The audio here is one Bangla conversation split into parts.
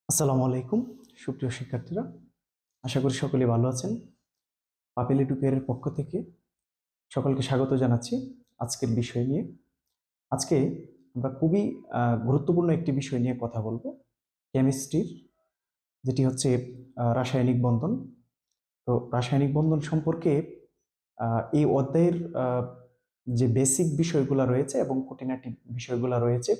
আসসালামু আলাইকুম সুপ্রিয় শিক্ষার্থীরা, আশা করি সকলে ভালো আছেন। পাপিলি টুকের পক্ষ থেকে সকলকে স্বাগত জানাচ্ছি আজকের বিষয় নিয়ে। আজকে আমরা খুবই গুরুত্বপূর্ণ একটি বিষয় নিয়ে কথা বলবো, কেমিস্ট্রির, যেটি হচ্ছে রাসায়নিক বন্ধন। তো রাসায়নিক বন্ধন সম্পর্কে এই অধ্যায়ের যে বেসিক বিষয়গুলো রয়েছে এবং খুঁটিনাটি বিষয়গুলো রয়েছে,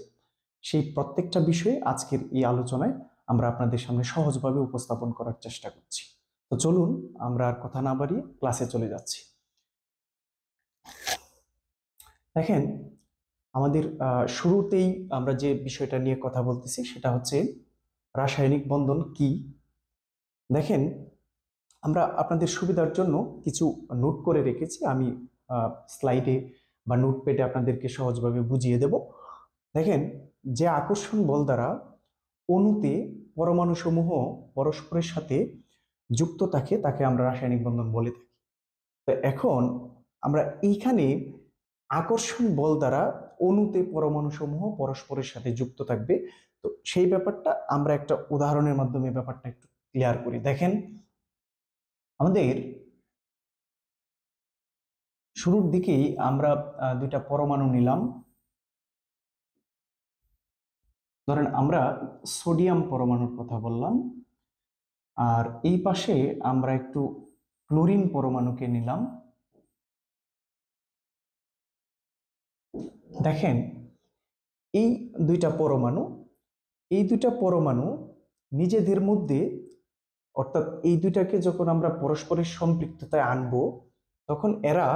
সেই প্রত্যেকটা বিষয়ে আজকের এই আলোচনায় আমরা আপনাদের সামনে সহজভাবে উপস্থাপন করার চেষ্টা করছি। তো চলুন আমরা আর কথা না বাড়িয়ে ক্লাসে চলে যাচ্ছি। দেখেন, আমাদের শুরুতেই আমরা যে বিষয়টা নিয়ে কথা বলতেছি সেটা হচ্ছে রাসায়নিক বন্ধন কি। দেখেন, আমরা আপনাদের সুবিধার জন্য কিছু নোট করে রেখেছি, আমি স্লাইডে বা নোটপ্যাডে আপনাদেরকে সহজভাবে বুঝিয়ে দেব। দেখেন, যে আকর্ষণ বল দ্বারা অণুতে পরমাণুসমূহ পরস্পরের সাথে যুক্ত থাকে তাকে আমরা রাসায়নিক বন্ধন বলে থাকি। তো এখন আমরা এইখানে আকর্ষণ বল দ্বারা অণুতে পরমাণুসমূহ পরস্পরের সাথে যুক্ত থাকবে, তো সেই ব্যাপারটা আমরা একটা উদাহরণের মাধ্যমে ব্যাপারটা একটু ক্লিয়ার করি। দেখেন, আমাদের শুরুর দিকেই আমরা দুইটা পরমাণু নিলাম। ধরেন আমরা সোডিয়াম পরমাণুর কথা বললাম, আর এই পাশে আমরা একটু ক্লোরিন পরমাণুকে নিলাম। দেখেন, এই দুইটা পরমাণু এই দুইটা পরমাণু নিজেদের মধ্যে, অর্থাৎ এই দুইটাকে যখন আমরা পরস্পরের সম্পৃক্ততায় আনবো তখন এরা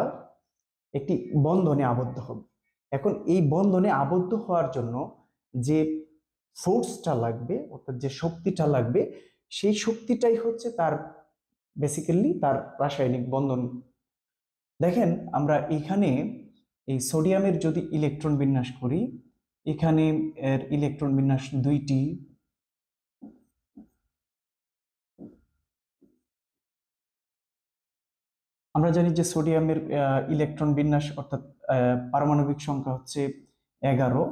একটি বন্ধনে আবদ্ধ হবে। এখন এই বন্ধনে আবদ্ধ হওয়ার জন্য যে ফোর্সটা লাগবে, অর্থাৎ যে শক্তিটা লাগবে, সেই শক্তিটাই হচ্ছে তার বেসিক্যালি তার রাসায়নিক বন্ধন। দেখেন, আমরা এখানে এই সোডিয়ামের যদি ইলেকট্রন বিন্যাস করি, এখানে এর ইলেকট্রন বিন্যাস দুইটি, আমরা জানি যে সোডিয়ামের ইলেকট্রন বিন্যাস অর্থাৎ পারমাণবিক সংখ্যা হচ্ছে 11।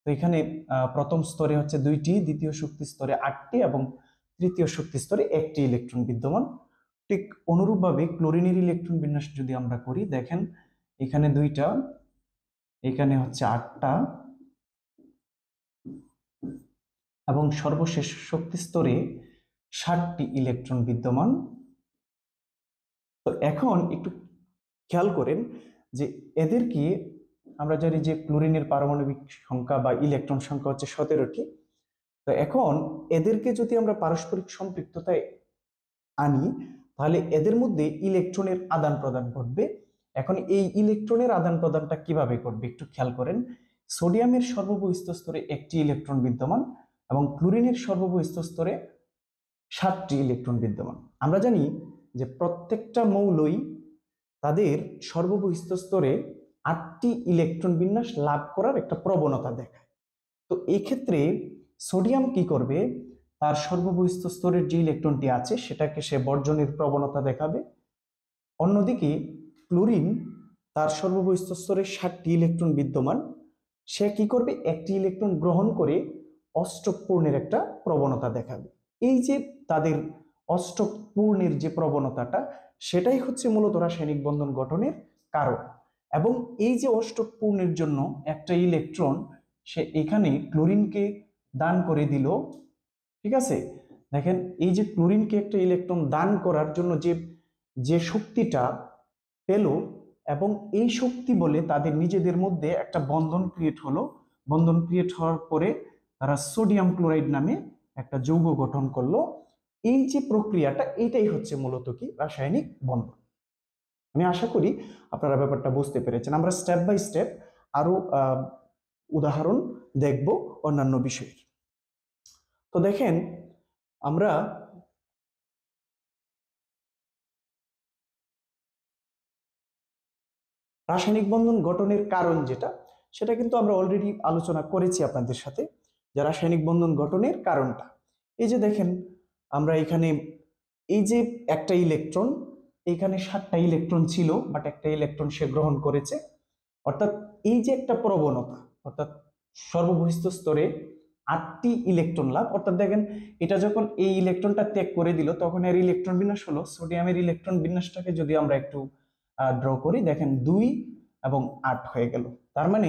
তো এখানে প্রথম স্তরে হচ্ছে দুইটি, দ্বিতীয় শক্তি স্তরে 8টি এবং তৃতীয় শক্তি স্তরে একটি ইলেকট্রন বিদ্যমান। ঠিক অনুরূপভাবে ক্লোরিনের ইলেকট্রন বিন্যাস যদি আমরা করি, দেখেন এখানে দুইটা, এখানে হচ্ছে 8টা এবং সর্বশেষ শক্তি স্তরে 7টি ইলেকট্রন বিদ্যমান। তো এখন একটু খেয়াল করেন যে এদেরকে আমরা জানি যে ক্লোরিনের পারমাণবিক সংখ্যা বা ইলেকট্রন সংখ্যা হচ্ছে 17টি। তো এখন এদেরকে যদি আমরা পারস্পরিক সম্পৃক্ততায় আনি তাহলে এদের মধ্যে ইলেকট্রনের আদান প্রদান ঘটবে। এখন এই ইলেকট্রনের আদান প্রদানটা কিভাবে ঘটবে একটু খেয়াল করেন। সোডিয়ামের সর্ববহিঃস্থ স্তরে একটি ইলেকট্রন বিদ্যমান এবং ক্লোরিনের সর্ববহিঃস্থ স্তরে 7টি ইলেকট্রন বিদ্যমান। আমরা জানি যে প্রত্যেকটা মৌলই তাদের সর্ববহিঃস্থ স্তরে 8টি ইলেকট্রন বিন্যাস লাভ করার একটা প্রবণতা দেখায়। তো এই ক্ষেত্রে সোডিয়াম কি করবে, তার সর্ববহিঃস্থ স্তরের যে ইলেকট্রনটি আছে সেটাকে সে বর্জনের প্রবণতা দেখাবে। অন্যদিকে ক্লোরিন তার সর্ববহিঃস্থ স্তরে 7টি ইলেকট্রন বিদ্যমান, সে কি করবে, একটি ইলেকট্রন গ্রহণ করে অষ্টক পূর্ণের একটা প্রবণতা দেখাবে। এই যে তাদের অষ্টক পূর্ণের যে প্রবণতাটা, সেটাই হচ্ছে মূলত রাসায়নিক বন্ধন গঠনের কারণ। এবং এই যে অষ্টক পূর্ণের জন্য একটা ইলেকট্রন সে এখানে ক্লোরিনকে দান করে দিল, ঠিক আছে। দেখেন, এই যে ক্লোরিনকে একটা ইলেকট্রন দান করার জন্য যে যে শক্তিটা পেল, এবং এই শক্তি বলে তাদের নিজেদের মধ্যে একটা বন্ধন ক্রিয়েট হলো। বন্ধন ক্রিয়েট হওয়ার পরে তারা সোডিয়াম ক্লোরাইড নামে একটা যৌগ গঠন করলো। এই যে প্রক্রিয়াটা, এইটাই হচ্ছে মূলত কি রাসায়নিক বন্ধন। আমি আশা করি আপনারা ব্যাপারটা বুঝতে পেরেছেন। আমরা স্টেপ বাই স্টেপ আরো উদাহরণ দেখব অন্যান্য বিষয়ের। তো দেখেন, আমরা রাসায়নিক বন্ধন গঠনের কারণ যেটা, সেটা কিন্তু আমরা অলরেডি আলোচনা করেছি আপনাদের সাথে, যে রাসায়নিক বন্ধন গঠনের কারণটা। এই যে দেখেন, আমরা এখানে এই যে একটা ইলেকট্রন, এখানে 7টা ইলেকট্রন ছিল, বাট একটা ইলেকট্রন সে গ্রহণ করেছে। অর্থাৎ এই যে একটা প্রবণতা, অর্থাৎ সর্ববহিঃস্থ স্তরে 8টি ইলেকট্রন লাভ, অর্থাৎ দেখেন এটা যখন এই ইলেকট্রনটা ত্যাগ করে দিল তখন এর ইলেকট্রন বিন্যাস হলো, সোডিয়ামের ইলেকট্রন বিন্যাসটাকে যদি আমরা একটু ড্র করি, দেখেন 2 এবং 8 হয়ে গেল। তার মানে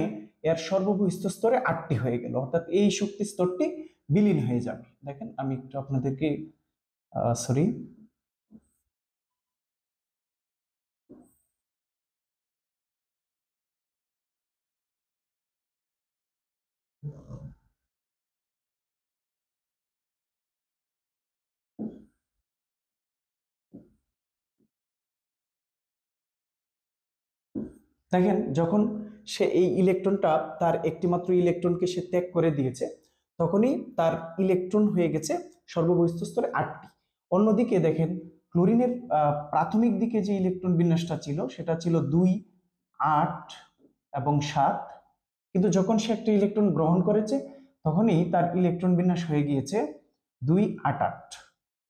এর সর্বভূস্থ স্তরে 8টি হয়ে গেল, অর্থাৎ এই শক্তি স্তরটি বিলীন হয়ে যাবে। দেখেন আমি একটু আপনাদেরকে সরি দেখেন যখন সে এই ইলেকট্রনটা তার একটিমাত্র ইলেকট্রনকে সে ত্যাগ করে দিয়েছে, তখনই তার ইলেকট্রন হয়ে গেছে সর্ববহিস্থ স্তরে 8টি। অন্যদিকে দেখেন ক্লোরিনের প্রাথমিক দিকে যে ইলেকট্রন বিন্যাসটা ছিল সেটা ছিল 2, 8 এবং 7, কিন্তু যখন সে একটা ইলেকট্রন গ্রহণ করেছে তখনই তার ইলেকট্রন বিন্যাস হয়ে গিয়েছে 2, 8, 8।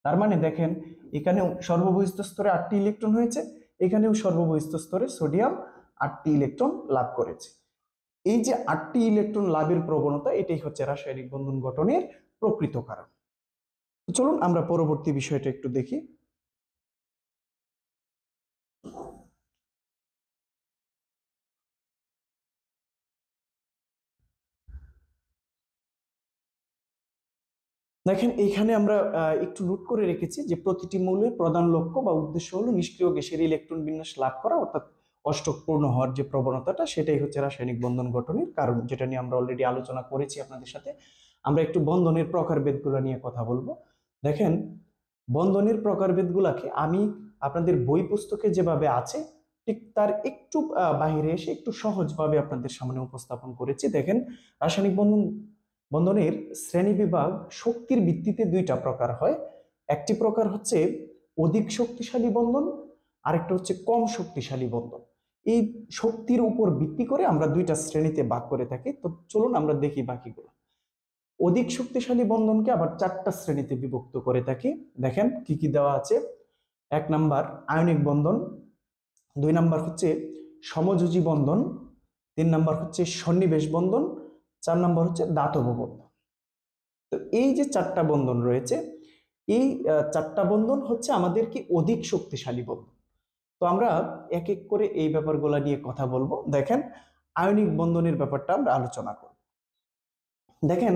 তার মানে দেখেন এখানেও সর্ববহিস্থ স্তরে 8টি ইলেকট্রন হয়েছে, এখানেও সর্ববহিস্থ স্তরে সোডিয়াম 8টি ইলেকট্রন লাভ করেছে। এই যে 8টি ইলেকট্রন লাভের প্রবণতা, এটাই হচ্ছে রাসায়নিক বন্ধন গঠনের প্রকৃত কারণ। চলুন আমরা পরবর্তী বিষয়টা একটু দেখি। দেখেন এইখানে আমরা একটু নোট করে রেখেছি যে প্রতিটি মৌলের প্রধান লক্ষ্য বা উদ্দেশ্য হলো নিষ্ক্রিয় গ্যাসের ইলেকট্রন বিন্যাস লাভ করা, অর্থাৎ অষ্টক পূর্ণ হওয়ার যে প্রবণতাটা, সেটাই হচ্ছে রাসায়নিক বন্ধন গঠনের কারণ, যেটা নিয়ে আমরা অলরেডি আলোচনা করেছি আপনাদের সাথে। আমরা একটু বন্ধনের প্রকারভেদগুলো নিয়ে কথা বলবো। দেখেন বন্ধনের প্রকারভেদগুলাকে আমি আপনাদের বই পুস্তকে যেভাবে আছে ঠিক তার একটু বাহিরে এসে একটু সহজভাবে আপনাদের সামনে উপস্থাপন করেছি। দেখেন রাসায়নিক বন্ধনের শ্রেণী বিভাগ শক্তির ভিত্তিতে দুইটা প্রকার হয়। একটি প্রকার হচ্ছে অধিক শক্তিশালী বন্ধন, আরেকটা হচ্ছে কম শক্তিশালী বন্ধন। এই শক্তির উপর ভিত্তি করে আমরা দুইটা শ্রেণীতে ভাগ করে থাকি। তো চলুন আমরা দেখি বাকিগুলো। অধিক শক্তিশালী বন্ধনকে আবার 4টা শ্রেণীতে বিভক্ত করে থাকি। দেখেন কি কি দেওয়া আছে। 1 নাম্বার আয়নিক বন্ধন, 2 নাম্বার হচ্ছে সমযোজী বন্ধন, 3 নাম্বার হচ্ছে সন্নিবেশ বন্ধন, 4 নাম্বার হচ্ছে দাতব বন্ধন। তো এই যে 4টা বন্ধন রয়েছে, এই 4টা বন্ধন হচ্ছে আমাদের কি অধিক শক্তিশালী বন্ধন। তো আমরা এক এক করে এই ব্যাপারগুলো নিয়ে কথা বলবো। দেখেন আয়নিক বন্ধনের ব্যাপারটা আমরা আলোচনা করব। দেখেন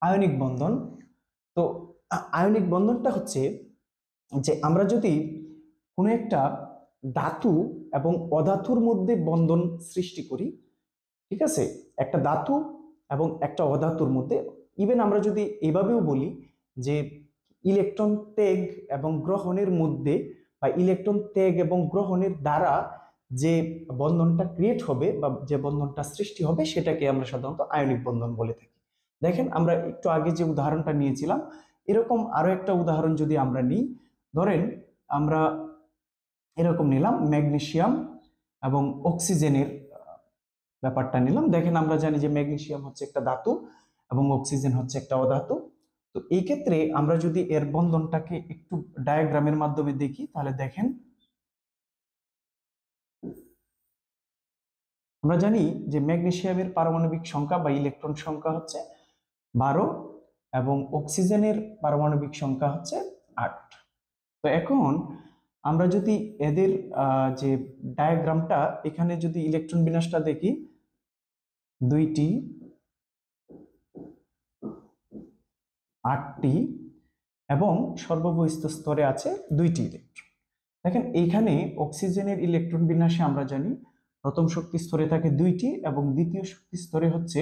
আয়নিক বন্ধন, তো আয়নিক বন্ধনটা হচ্ছে যে আমরা যদি কোনো একটা ধাতু এবং অধাতুর মধ্যে বন্ধন সৃষ্টি করি, ঠিক আছে, একটা ধাতু এবং একটা অধাতুর মধ্যে, ইভেন আমরা যদি এভাবেও বলি যে ইলেকট্রন ত্যাগ এবং গ্রহণের মধ্যে বা ইলেকট্রন ত্যাগ এবং গ্রহণের দ্বারা যে বন্ধনটা ক্রিয়েট হবে বা যে বন্ধনটা সৃষ্টি হবে, সেটাকে আমরা সাধারণত আয়নিক বন্ধন বলে থাকি। দেখেন আমরা একটু আগে যে উদাহরণটা নিয়েছিলাম, এরকম আরো একটা উদাহরণ যদি আমরা নিই, ধরেন আমরা এরকম নিলাম ম্যাগনেসিয়াম এবং অক্সিজেনের ব্যাপারটা নিলাম। দেখেন আমরা জানি যে ম্যাগনেসিয়াম হচ্ছে একটা ধাতু এবং অক্সিজেন হচ্ছে একটা অধাতু। তো এই ক্ষেত্রে আমরা যদি এর বন্ধনটাকে একটু ডায়াগ্রামের মাধ্যমে দেখি, তাহলে দেখেন আমরা জানি যে ম্যাগনেসিয়ামের পারমাণবিক সংখ্যা বা ইলেকট্রন সংখ্যা হচ্ছে 12 এবং অক্সিজেনের পারমাণবিক সংখ্যা হচ্ছে 8। তো এখন আমরা যদি এদের যে ডায়াগ্রামটা, এখানে যদি ইলেকট্রন বিন্যাসটা দেখি, 2টি, 8টি এবং সর্ববহিস্থ স্তরে আছে 2টি ইলেকট্রন। দেখেন এইখানে অক্সিজেনের ইলেকট্রন বিন্যাসে আমরা জানি প্রথম শক্তি স্তরে থাকে 2টি এবং দ্বিতীয় শক্তি স্তরে হচ্ছে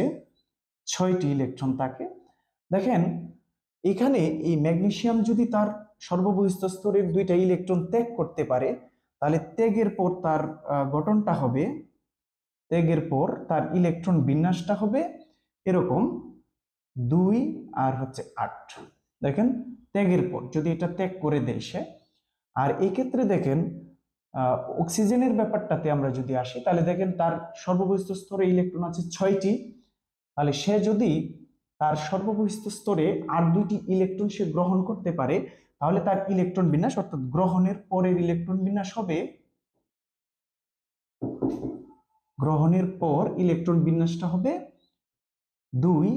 6টি ইলেকট্রন থাকে। দেখেন এখানে এই ম্যাগনেসিয়াম যদি তার সর্ববহিস্থ স্তরের 2টা ইলেকট্রন ত্যাগ করতে পারে, তাহলে ত্যাগের পর তার গঠনটা হবে, ত্যাগের পর তার ইলেকট্রন বিন্যাসটা হবে এরকম 2 আর হচ্ছে 8। দেখেন ত্যাগের পর যদি এটা ত্যাগ করে দেয় সে, আর এই ক্ষেত্রে দেখেন অক্সিজেনের ব্যাপারটাতে আমরা যদি আসি, তাহলে দেখেন তার সর্ববহিস্থ স্তরে ইলেকট্রন আছে 6টি, তাহলে সে যদি তার সর্ববহিস্থ স্তরে আর 2টি ইলেকট্রন সে গ্রহণ করতে পারে, তাহলে তার ইলেকট্রন বিন্যাস অর্থাৎ গ্রহণের পরের ইলেকট্রন বিন্যাস হবে, গ্রহণের পর ইলেকট্রন বিন্যাসটা হবে 2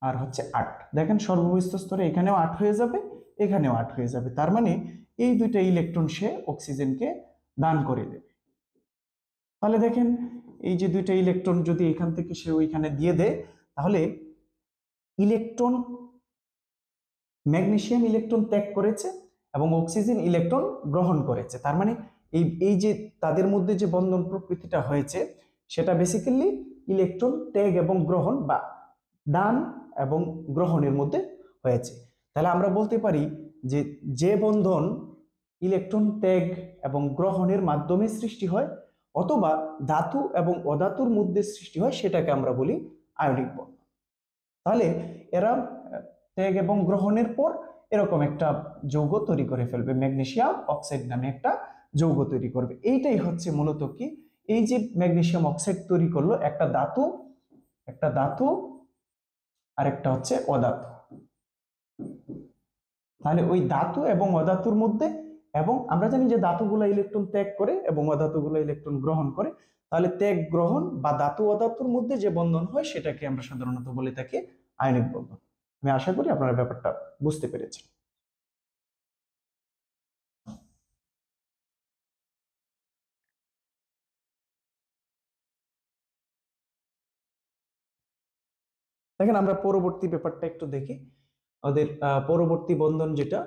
আর হচ্ছে 8। দেখেন সর্ববহিঃস্থ স্তরে এখানেও 8 হয়ে যাবে, এখানেও 8 হয়ে যাবে, তার মানে এই দুইটা ইলেকট্রন সে অক্সিজেনকে দান করে দেবে। তাহলে দেখেন এই যে দুইটা ইলেকট্রন যদি এখান থেকে সে ওইখানে দিয়ে দেয়, তাহলে ইলেকট্রন, ম্যাগনেসিয়াম ইলেকট্রন ত্যাগ করেছে এবং অক্সিজেন ইলেকট্রন গ্রহণ করেছে। তার মানে এই যে তাদের মধ্যে যে বন্ধন প্রকৃতিটা হয়েছে সেটা বেসিক্যালি ইলেকট্রন ত্যাগ এবং গ্রহণ বা দান এবং গ্রহণের মধ্যে হয়েছে। তাহলে আমরা বলতে পারি যে যে বন্ধন ইলেকট্রন ত্যাগ এবং গ্রহণের মাধ্যমে সৃষ্টি হয় অথবা ধাতু এবং অধাতুর মধ্যে সৃষ্টি হয় সেটাকে আমরা বলি আয়নিক বন্ধন। তাহলে এরা ত্যাগ এবং গ্রহণের পর এরকম একটা যৌগ তৈরি করে ফেলবে, ম্যাগনেসিয়াম অক্সাইড নামে একটা যৌগ তৈরি করবে। এইটাই হচ্ছে মূলত কি, এই যে ম্যাগনেসিয়াম অক্সাইড তৈরি করলো একটা ধাতু আর একটা হচ্ছে অধাতু। তাহলে ওই ধাতু এবং অধাতুর মধ্যে, এবং আমরা জানি যে ধাতুগুলো ইলেকট্রন ত্যাগ করে এবং অধাতুগুলো ইলেকট্রন গ্রহণ করে, তাহলে ত্যাগ গ্রহণ বা ধাতু অধাতুর মধ্যে যে বন্ধন হয় সেটাকে আমরা সাধারণত বলে থাকি আয়নিক বন্ধন। আমি আশা করি আপনারা ব্যাপারটা বুঝতে পেরেছেন। দেখেন আমরা পরবর্তী ব্যাপারটা একটু দেখি। ওদের পরবর্তী বন্ধন যেটা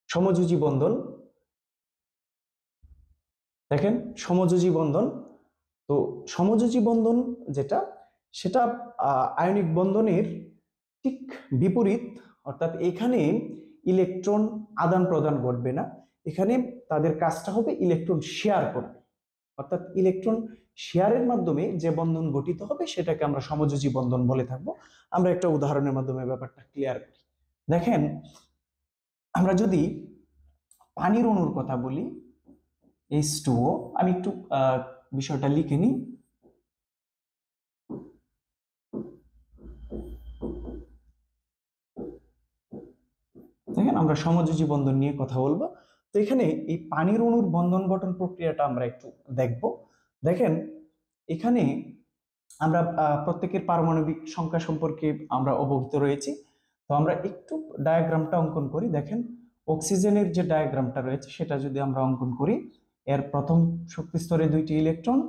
সমযোজী বন্ধন। দেখেন সমযোজী বন্ধন, তো সমযোজী বন্ধন যেটা সেটা আয়নিক বন্ধনের ঠিক বিপরীত, অর্থাৎ এখানে ইলেকট্রন আদান প্রদান ঘটবে না, এখানে তাদের কাজটা হবে ইলেকট্রন শেয়ার করবে, অর্থাৎ ইলেকট্রন শেয়ারের মাধ্যমে যে বন্ধন গঠিত হবে সেটাকে আমরা সমযোজী বন্ধন বলে থাকবো। আমরা একটা উদাহরণের মাধ্যমে ব্যাপারটা ক্লিয়ার করি। দেখেন আমরা যদি পানির অণুর কথা বলি H2O, আমি একটু বিষয়টা লিখে নিই। দেখেন আমরা সমযোজী বন্ধন নিয়ে কথা বলবো। তো এখানে এই পানির অণুর বন্ধন গঠন প্রক্রিয়াটা আমরা একটু দেখব। দেখেন এখানে আমরা প্রত্যেকের পারমাণবিক সংখ্যা সম্পর্কে আমরা অবগত রয়েছি। তো আমরা একটু ডায়াগ্রামটা অঙ্কন করি। দেখেন অক্সিজেনের যে ডায়াগ্রামটা রয়েছে সেটা যদি আমরা অঙ্কন করি, এর প্রথম শক্তি স্তরে 2টি ইলেকট্রন,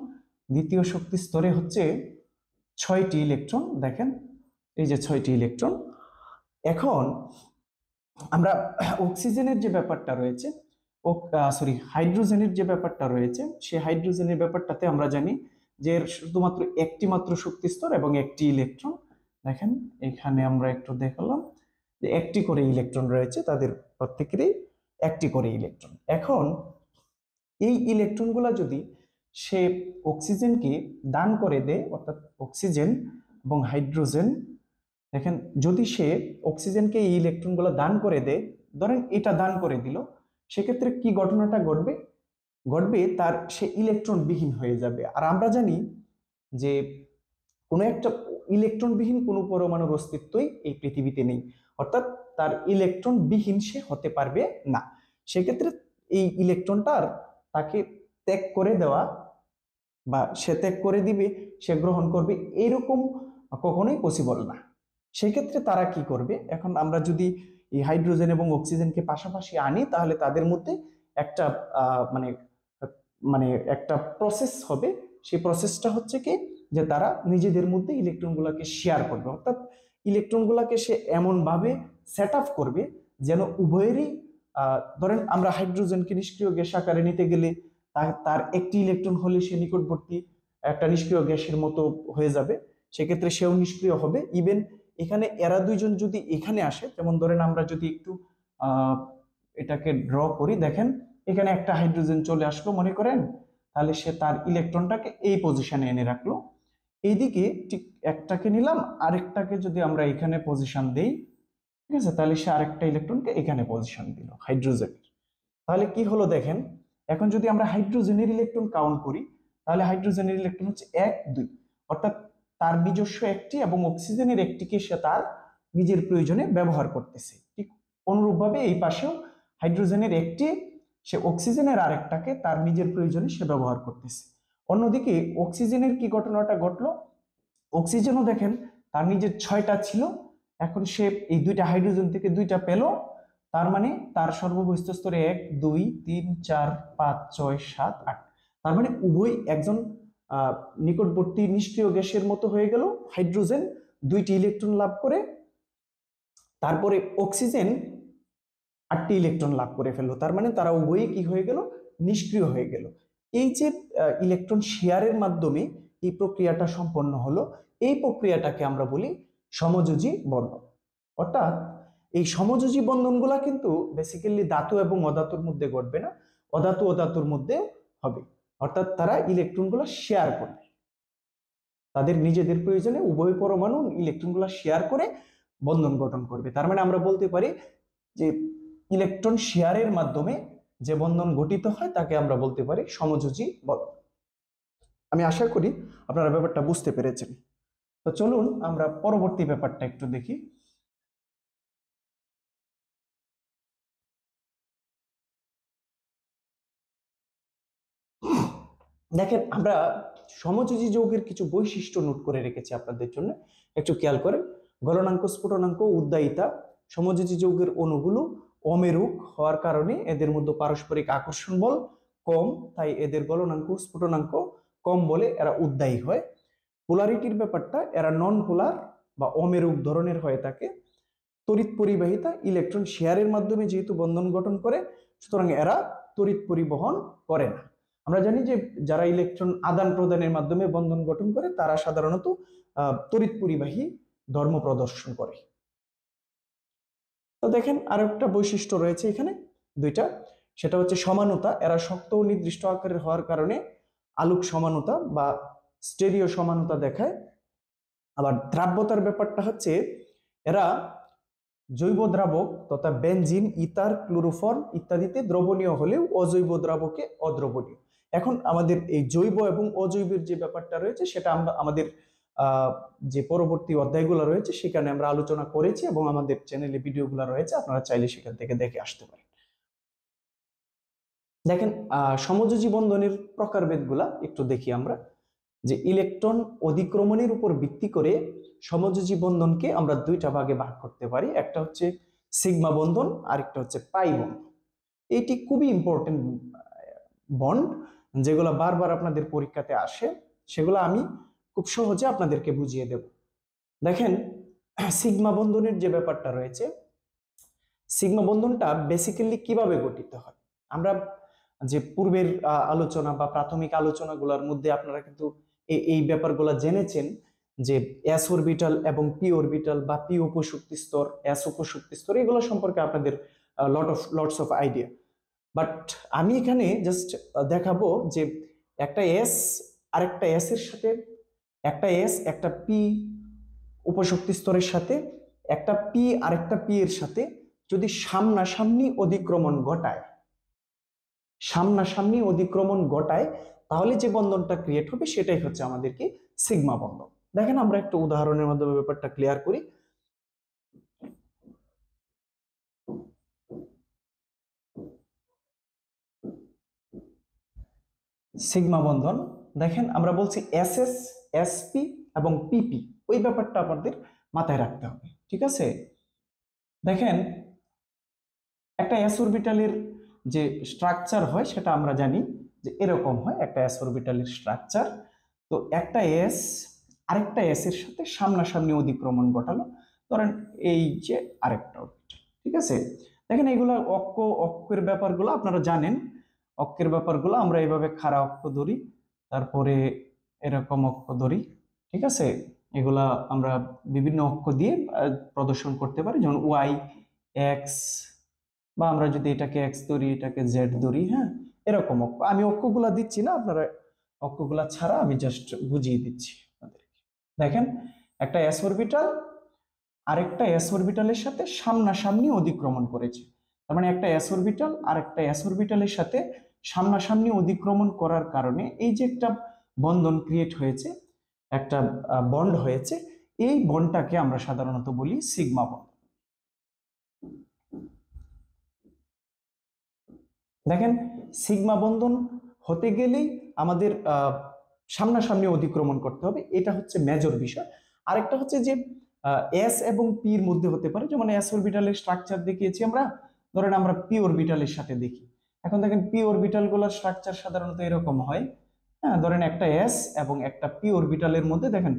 দ্বিতীয় শক্তি স্তরে হচ্ছে 6টি ইলেকট্রন। দেখেন এই যে 6টি ইলেকট্রন। এখন আমরা অক্সিজেনের যে ব্যাপারটা রয়েছে, হাইড্রোজেনের যে ব্যাপারটা রয়েছে, সেই হাইড্রোজেনের ব্যাপারটাতে আমরা জানি যে শুধুমাত্র একটি মাত্র শক্তি স্তর এবং একটি ইলেকট্রন। দেখেন এখানে আমরা একটু দেখালাম যে একটি করে ইলেকট্রন রয়েছে, তাদের প্রত্যেকেরই একটি করে ইলেকট্রন। এখন এই ইলেকট্রনগুলো যদি সে অক্সিজেনকে দান করে দেয়, অর্থাৎ অক্সিজেন এবং হাইড্রোজেন, দেখেন যদি সে অক্সিজেনকে এই ইলেকট্রনগুলো দান করে দেয়, ধরেন এটা দান করে দিল, সেক্ষেত্রে কি ঘটনাটা ঘটবে তার সে ইলেকট্রন বিহীন হয়ে যাবে। আর আমরা জানি যে কোনো একটা ইলেকট্রন বিহীন কোনো পরমাণুর অস্তিত্বই এই পৃথিবীতে নেই, অর্থাৎ তার ইলেকট্রন বিহীন সে হতে পারবে না। সেক্ষেত্রে এই ইলেকট্রনটার তাকে ত্যাগ করে দেওয়া বা সে ত্যাগ করে দিবে, সে গ্রহণ করবে, এরকম কখনোই পসিবল না। সেক্ষেত্রে তারা কি করবে, এখন আমরা যদি এই হাইড্রোজেন এবং অক্সিজেনকে পাশাপাশি আনি তাহলে তাদের মধ্যে একটা মানে মানে একটা প্রসেস হবে। সেই প্রসেসটা হচ্ছে কি, যে তারা নিজেদের মধ্যে ইলেকট্রনগুলোকে শেয়ার করবে, অর্থাৎ ইলেকট্রনগুলোকে সে এমন ভাবে সেট আপ করবে যেন উভয়েরই ধরেন আমরা হাইড্রোজেনকে নিষ্ক্রিয় গ্যাস আকারে নিতে গেলে তার একটি ইলেকট্রন হলে সে নিকটবর্তী একটা নিষ্ক্রিয় গ্যাসের মতো হয়ে যাবে, সেক্ষেত্রে সেও নিষ্ক্রিয় হবে। ইভেন এখানে এরা দুইজন যদি এখানে আসে, যেমন ধরেন আমরা যদি একটু এটাকে ড্র করি, দেখেন এখানে একটা হাইড্রোজেন চলে আসলো মনে করেন, তাহলে সে তার ইলেকট্রনটাকে এই পজিশনে এনে রাখলো। এইদিকে ঠিক একটাকে নিলাম, আরেকটাকে যদি আমরা এখানে পজিশন দেই, ঠিক আছে, তাহলে সে আরেকটা ইলেকট্রনকে এখানে পজিশন দিল হাইড্রোজেনের। তাহলে কি হলো দেখেন, এখন যদি আমরা হাইড্রোজেনের ইলেকট্রন কাউন্ট করি, তাহলে হাইড্রোজেনের ইলেকট্রন হচ্ছে 1 2, অর্থাৎ তার নিজস্ব একটি এবং অক্সিজেনের একটিকে সে তার নিজের প্রয়োজনে ব্যবহার করতেছে। ঠিক অনুরূপভাবে এই পাশেও হাইড্রোজেনের একটি সে অক্সিজেনের আরেকটাকে তার নিজের প্রয়োজনে সে ব্যবহার করতেছে। অন্যদিকে অক্সিজেনের কি ঘটনাটা ঘটলো, অক্সিজেনও দেখেন তার নিজের 6টা ছিল, এখন সে এই 2টা হাইড্রোজেন থেকে 2টা পেল, তার মানে তার সর্ববহিস্থ স্তরে 1 2 3 4 5 6 7 8, তার মানে উভয় একজন নিকটবর্তী নিষ্ক্রিয় গ্যাসের মতো হয়ে গেল। হাইড্রোজেন 2টি ইলেকট্রন লাভ করে, তারপরে অক্সিজেন 8টি ইলেকট্রন লাভ করে ফেললো, তার মানে তারা উভয়ই কি হয়ে গেল, নিষ্ক্রিয় হয়ে গেল। এই যে ইলেকট্রন শেয়ারের মাধ্যমে এই প্রক্রিয়াটা সম্পন্ন হলো, এই প্রক্রিয়াটাকে আমরা বলি সমযোজী বন্ধন। অর্থাৎ এই সমযোজী বন্ধনগুলা কিন্তু বেসিক্যালি ধাতু এবং অধাতুর মধ্যে ঘটবে না, অধাতু অধাতুর মধ্যে হবে। অর্থাৎ তারা ইলেকট্রনগুলো শেয়ার করবে, তাদের নিজেদের প্রয়োজনে উভয় পরমাণু ইলেকট্রনগুলো শেয়ার করে বন্ধন গঠন করবে। তার মানে আমরা বলতে পারি যে ইলেকট্রন শেয়ারের মাধ্যমে যে বন্ধন গঠিত হয় তাকে আমরা বলতে পারি সমযোজী বন্ধন। আমি আশা করি আপনারা ব্যাপারটা বুঝতে পেরেছেন। তো চলুন আমরা পরবর্তী ব্যাপারটা একটু দেখি। দেখেন আমরা সমযোজী যৌগের কিছু বৈশিষ্ট্য নোট করে রেখেছি আপনাদের জন্য, একটু খেয়াল করেন। গলনাঙ্ক, স্ফুটনাঙ্ক, উদ্দায়িতা। সমযোজী যৌগের অণুগুলো অমেরুক হওয়ার কারণে এদের মধ্যে পারস্পরিক আকর্ষণ বল কম, তাই এদের গলনাঙ্ক স্ফুটনাঙ্ক কম বলে এরা উদ্দায়ী হয়। পোলারিটির ব্যাপারটা, এরা নন পোলার বা অমেরুক ধরনের হয়ে থাকে। তড়িৎ পরিবাহিতা, ইলেকট্রন শেয়ারের মাধ্যমে যেহেতু বন্ধন গঠন করে, সুতরাং এরা তড়িৎ পরিবহন করে না। আমরা জানি যে যারা ইলেকট্রন আদান প্রদানের মাধ্যমে বন্ধন গঠন করে তারা সাধারণত তড়িৎ পরিবাহী ধর্ম প্রদর্শন করে। তো দেখেন আরেকটা বৈশিষ্ট্য রয়েছে এখানে, 2টা, সেটা হচ্ছে সমানতা। এরা শক্ত ও নির্দিষ্ট আকারের হওয়ার কারণে আলোক সমানতা বা স্টেরিও সমানতা দেখায়। আবার দ্রাব্যতার ব্যাপারটা হচ্ছে এরা জৈব দ্রাবক তথা বেনজিন, ইথার, ক্লোরোফর্ম ইত্যাদিতে দ্রবণীয় হলেও অজৈব দ্রাবকে অদ্রবণীয়। এখন আমাদের এই জৈব এবং অজৈবের যে ব্যাপারটা রয়েছে সেটা আমরা আমাদের যে পরবর্তী অধ্যায়গুলো রয়েছে সেখানে আমরা আলোচনা করেছি এবং আমাদের চ্যানেলে ভিডিওগুলো রয়েছে, আপনারা চাইলে সেখান থেকে দেখে আসতে পারেন। দেখেন সমযোজী বন্ধনের প্রকারভেদগুলা একটু দেখি আমরা। যে ইলেকট্রন অধিক্রমণের উপর ভিত্তি করে সমযোজী বন্ধনকে আমরা 2টা ভাগে ভাগ করতে পারি, একটা হচ্ছে সিগমা বন্ধন আর একটা হচ্ছে পাই বন্ধন। এইটি খুবই ইম্পর্টেন্ট বন্ড, যেগুলো বারবার আপনাদের পরীক্ষাতে আসে, সেগুলো আমি খুব সহজে আপনাদেরকে বুঝিয়ে দেব। দেখেন সিগমা বন্ধনের যে ব্যাপারটা রয়েছে, সিগমা বন্ধনটা বেসিক্যালি কিভাবে গঠিত হয়, আমরা যে পূর্বের আলোচনা বা প্রাথমিক আলোচনাগুলোর মধ্যে আপনারা কিন্তু এই ব্যাপারগুলো জেনেছেন যে এস অরবিটাল এবং পি অরবিটাল বা পি উপশক্তি স্তর, এস উপশক্তি স্তর, এগুলো সম্পর্কে আপনাদের লটস অফ আইডিয়া। বাট আমি এখানে জাস্ট দেখাবো যে একটা এস আরেকটা এস এর সাথে, একটা এস একটা পি উপশক্তি স্তরের সাথে, একটা পি আরেকটা পি এর সাথে যদি সামনাসামনি অধিক্রমণ ঘটায়, সামনাসামনি অধিক্রমণ ঘটায়, তাহলে যে বন্ধনটা ক্রিয়েট হবে সেটাই হচ্ছে আমাদের কি সিগমা বন্ধন। দেখেন আমরা একটা উদাহরণের মাধ্যমে ব্যাপারটা ক্লিয়ার করি। সিগমা বন্ধন দেখেন আমরা বলছি এসএস, এসপি এবং পিপি, ওই ব্যাপারটা আমাদের মাথায় রাখতে হবে, ঠিক আছে। দেখেন একটা এস অরবিটালের যে স্ট্রাকচার হয় সেটা আমরা জানি যে এরকম হয় একটা এস অরবিটালের স্ট্রাকচার। তো একটা এস আরেকটা এস এর সাথে সামনাসামনি অধিক্রমণ ঘটালো, ধরেন এই যে আরেকটা অরবিটাল, ঠিক আছে। দেখেন এগুলা অক্ষের ব্যাপারগুলো আপনারা জানেন, অক্ষের ব্যাপারগুলো আমরা এইভাবে খাড়া অক্ষ ধরি, তারপরে এরকম অক্ষ ধরি, ঠিক আছে। এগুলা আমরা বিভিন্ন অক্ষ দিয়ে প্রদর্শন করতে পারি, যেমন ওয়াই, এক্স, বা আমরা যদি এটাকে এক্স ধরি এটাকে জেড ধরি, হ্যাঁ, এরকম অক্ষ। আমি অক্ষগুলা দিচ্ছি না, আপনারা অক্ষগুলা ছাড়া আমি জাস্ট বুঝিয়ে দিচ্ছি আপনাদেরকে। দেখেন একটা এস অরবিটাল আরেকটা এস অরবিটালের সাথে সামনাসামনি অধিক্রমণ করেছে, তার মানে একটা এস অরবিটাল আরেকটা এস অরবিটালের সাথে সামনাসামনি অধিক্রমণ করার কারণে এই যে একটা বন্ধন ক্রিয়েট হয়েছে, একটা বন্ড হয়েছে, এই বন্ডটাকে আমরা সাধারণত বলি সিগমা বন্ড। দেখেন সিগমা বন্ধন হতে গেলেই আমাদের সামনাসামনি অতিক্রমণ করতে হবে, এটা হচ্ছে মেজর বিষয়। আরেকটা হচ্ছে যে এস এবং পি এর মধ্যে হতে পারে, যেমন এস অরবিটালের স্ট্রাকচার দেখিয়েছি আমরা, ধরেন আমরা পি অরবিটালের সাথে দেখি। এখন দেখেন পি অরবিটাল গুলোর স্ট্রাকচার সাধারণত এরকম হয়, হ্যাঁ, ধরেন একটা এস এবং একটা পি অরবিটালের মধ্যে দেখেন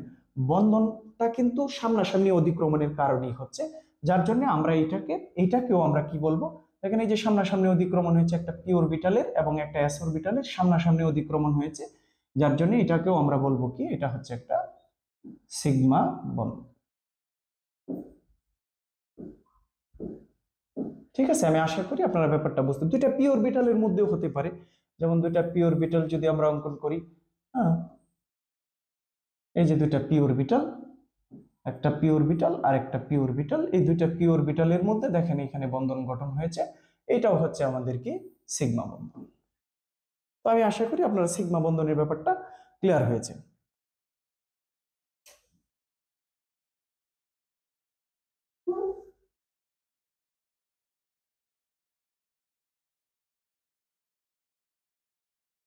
বন্ধনটা কিন্তু সামনাসামনি অতিক্রমণের কারণেই হচ্ছে, যার জন্য আমরা এইটাকেও আমরা কি বলবো, দেখেন এই যে সামনাসামনি অতিক্রমণ হয়েছে একটা পি অরবিটালের এবং একটা এস অরবিটালের সামনাসামনি অতিক্রমণ হয়েছে, যার জন্য এটাকেও আমরা বলবো কি, এটা হচ্ছে একটা সিগমা বন্ধন। ঠিক আছে, আমি আশা করি আপনারা ব্যাপারটা বুঝতে। দুইটা পি অরবিটালের মধ্যেও হতে পারে, যেমন দুইটা পি অরবিটাল যদি আমরা অঙ্কন করি, হ্যাঁ, এই যে দুইটা পি অরবিটাল, একটা পি অরবিটাল আর একটা পি অরবিটাল, এই দুইটা পি অরবিটালের মধ্যে দেখেন এখানে বন্ধন গঠন হয়েছে, এটাও হচ্ছে আমাদের কি সিগমা বন্ধন। তো আমি আশা করি আপনারা সিগমা বন্ধনের ব্যাপারটা ক্লিয়ার হয়েছে।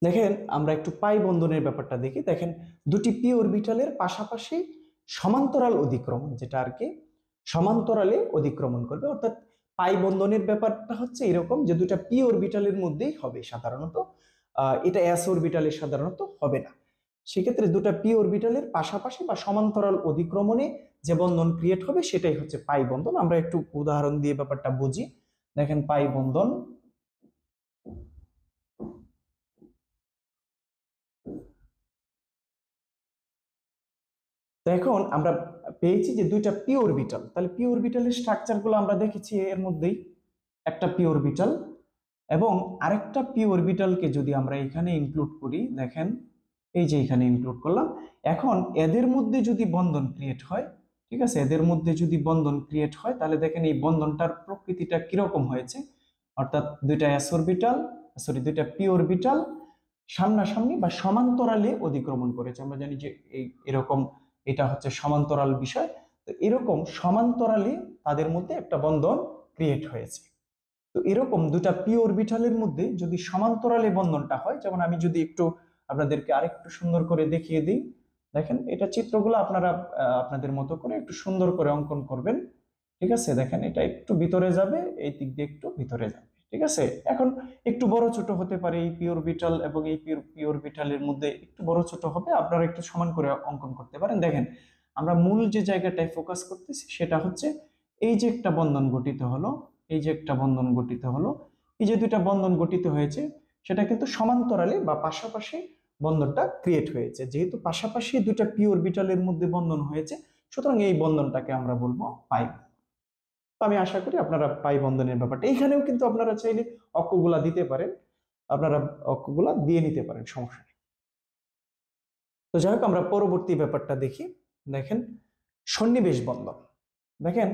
দেখেন আমরা একটু পাই বন্ধনের ব্যাপারটা দেখি। দেখেন দুটি পি অরবিটালের পাশাপাশি সমান্তরাল অধিক্রমণ, যেটা আর কি সমান্তরালে অধিক্রমণ করবে, অর্থাৎ পাই বন্ধনের ব্যাপারটা হচ্ছে এরকম যে দুটা পি অরবিটালের মধ্যেই হবে সাধারণত, এটা এস অরবিটালের সাধারণত হবে না। সেক্ষেত্রে দুটা পি অরবিটালের পাশাপাশি বা সমান্তরাল অধিক্রমণে যে বন্ধন ক্রিয়েট হবে সেটাই হচ্ছে পাই বন্ধন। আমরা একটু উদাহরণ দিয়ে ব্যাপারটা বুঝি। দেখেন পাই বন্ধন, তো এখন আমরা পেয়েছি যে দুইটা পি অরবিটাল, তাহলে পি অরবিটালের স্ট্রাকচার গুলো আমরা দেখেছি এর মধ্যেই, একটা পি অরবিটাল এবং আরেকটা পি অরবিটালকে যদি আমরা এখানে ইনক্লুড করি, দেখেন এই যে এখানে ইনক্লুড করলাম। এখন এদের মধ্যে যদি বন্ধন ক্রিয়েট হয়, ঠিক আছে, এদের মধ্যে যদি বন্ধন ক্রিয়েট হয় তাহলে দেখেন এই বন্ধনটার প্রকৃতিটা কিরকম হয়েছে, অর্থাৎ দুইটা এস অরবিটাল, সরি দুইটা পি অরবিটাল সামনাসামনি বা সমান্তরালে অতিক্রমণ করেছে। আমরা জানি যে এই এরকম, এটা হচ্ছে সমান্তরাল বিষয়, তো এরকম সমান্তরালে তাদের মধ্যে একটা বন্ধন ক্রিয়েট হয়েছে। তো এরকম দুটা পি অরবিটালের মধ্যে যদি সমান্তরালে বন্ধনটা হয়, যেমন আমি যদি একটু আপনাদেরকে আরেকটু সুন্দর করে দেখিয়ে দিই, দেখেন এটা চিত্রগুলো আপনারা আপনাদের মতো করে একটু সুন্দর করে অঙ্কন করবেন। ঠিক আছে, দেখেন এটা একটু ভিতরে যাবে, এই দিক দিয়ে একটু ভিতরে যাবে, ঠিক আছে। এখন একটু বড় ছোট হতে পারে, এই পি অরবিটাল এবং এই পি অরবিটালের মধ্যে একটু বড় ছোট হবে, আপনারা একটু সমান করে অঙ্কন করতে পারেন। দেখেন আমরা মূল যে জায়গাটায় ফোকাস করতেছি সেটা হচ্ছে এই যে একটা বন্ধন গঠিত হলো, এই যে একটা বন্ধন গঠিত হলো, এই যে দুইটা বন্ধন গঠিত হয়েছে সেটা কিন্তু সমান্তরালে বা পাশাপাশি বন্ধনটা ক্রিয়েট হয়েছে। যেহেতু পাশাপাশি দুইটা পি অরবিটালের মধ্যে বন্ধন হয়েছে, সুতরাং এই বন্ধনটাকে আমরা বলবো পাই। তো আমি আশা করি আপনারা পাই বন্ধনের ব্যাপারটা, এইখানেও কিন্তু আপনারা চাইলে অক্ষগুলা দিতে পারেন, আপনারা অক্ষগুলা দিয়ে নিতে পারেন, সমস্যা নেই। তো যাই হোক আমরা পরবর্তী ব্যাপারটা দেখি। দেখেন সন্নিবেশ বন্ধন। দেখেন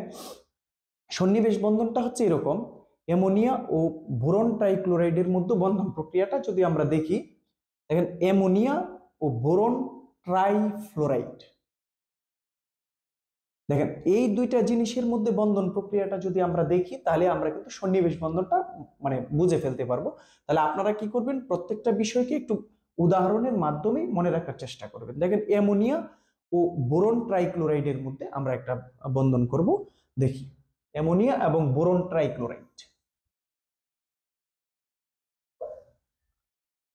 সন্নিবেশ বন্ধনটা হচ্ছে এরকম, অ্যামোনিয়া ও বোরন ট্রাইক্লোরাইডের মধ্যে বন্ধন প্রক্রিয়াটা যদি আমরা দেখি, দেখেন অ্যামোনিয়া ও বোরন ট্রাইফ্লোরাইড, দেখেন এই দুইটা জিনিসের মধ্যে বন্ধন প্রক্রিয়াটা যদি আমরা দেখি তাহলে আমরা কিন্তু সন্নিবেশ বন্ধনটা মানে বুঝে ফেলতে পারবো। তাহলে আপনারা কি করবেন, প্রত্যেকটা বিষয়কে একটু উদাহরণের মাধ্যমে মনে রাখার চেষ্টা করবেন। দেখেন অ্যামোনিয়া ও বোরন ট্রাইক্লোরাইডের মধ্যে আমরা একটা বন্ধন করব, দেখি অ্যামোনিয়া এবং বোরন ট্রাইক্লোরাইড।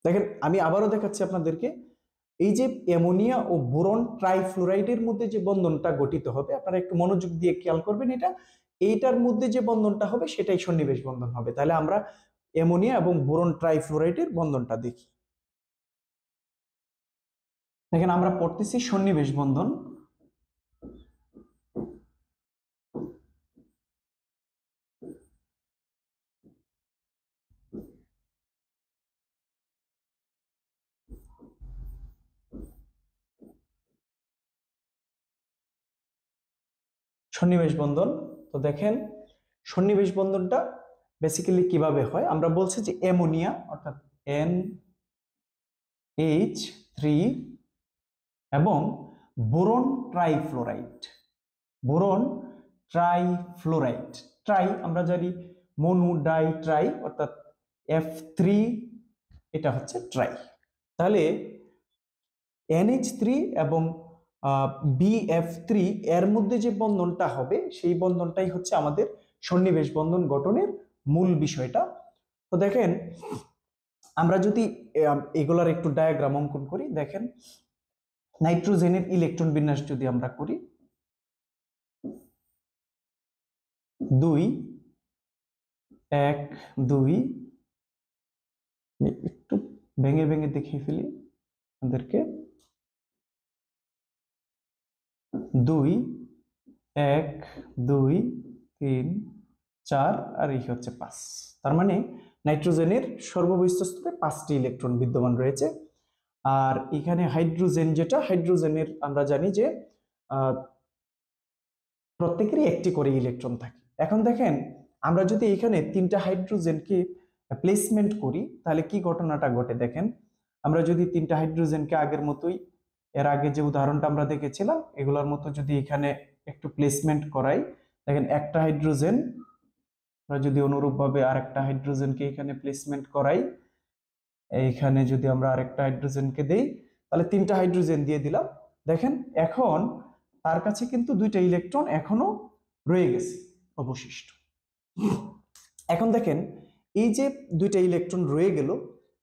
দেখেন আমি আবারও দেখাচ্ছি আপনাদেরকে, এই যে অ্যামোনিয়া ও বোরন ট্রাইফ্লোরাইডের মধ্যে যে বন্ধনটা গঠিত হবে, আপনারা একটু মনোযোগ দিয়ে খেয়াল করবেন, এইটার মধ্যে যে বন্ধনটা হবে সেটাই সন্নিবেশ বন্ধন হবে। তাহলে আমরা অ্যামোনিয়া এবং বোরন ট্রাইফ্লোরাইডের বন্ধনটা দেখি। দেখেন আমরা পড়তেছি সন্নিবেশ বন্ধন, সন্নিবেশ বন্ধন। তো দেখেন সন্নিবেশ বন্ধনটা বেসিক্যালি কিভাবে হয়, আমরা বলছি যে অ্যামোনিয়া অর্থাৎ NH3 এবং boron trifluoride. Boron trifluoride, try আমরা জানি মনু ডাই ট্রাই, অর্থাৎ F3, এটা হচ্ছে ট্রাই। তাহলে NH3 এবং BF3 এর মধ্যে যে বন্ধনটা হবে সেই বন্ধনটাই হচ্ছে আমাদের সন্নিবেশ বন্ধন গঠনের মূল বিষয়টা। তো দেখেন আমরা যদি এগুলার একটু ডায়াগ্রাম অঙ্কন করি, দেখেন নাইট্রোজেনের ইলেকট্রন বিন্যাস যদি আমরা করি, 2 1 2, একটু ভেঙে ভেঙে দেখিয়ে ফেলি আমাদেরকে, 2 1 2 3 4 আর এই হচ্ছে 5। তার মানে নাইট্রোজেনের সর্ববহিঃস্থ স্তরে 5টি ইলেকট্রন বিদ্যমান রয়েছে। আর এখানে হাইড্রোজেন, যেটা হাইড্রোজেনের আমরা জানি যে প্রত্যেকেরই একটি করে ইলেকট্রন থাকে। এখন দেখেন আমরা যদি এখানে 3টা হাইড্রোজেনকে প্লেসমেন্ট করি তাহলে কি ঘটনাটা ঘটে দেখেন। আমরা যদি 3টা হাইড্রোজেনকে আগের মতোই, এর আগে যে উদাহরণটা আমরা দেখেছিলাম এগুলোর মতো যদি এখানে একটু প্লেসমেন্ট করাই, দেখেন একটা হাইড্রোজেন, আমরা যদি অনুরূপভাবে আরেকটা হাইড্রোজেনকে এখানে প্লেসমেন্ট করাই, এইখানে যদি আমরা আরেকটা হাইড্রোজেনকে দেই, তাহলে 3টা হাইড্রোজেন দিয়ে দিলাম। দেখেন এখন তার কাছে কিন্তু 2টা ইলেকট্রন এখনো রয়ে গেছে অবশিষ্ট। এখন দেখেন এই যে 2টা ইলেকট্রন রয়ে গেল,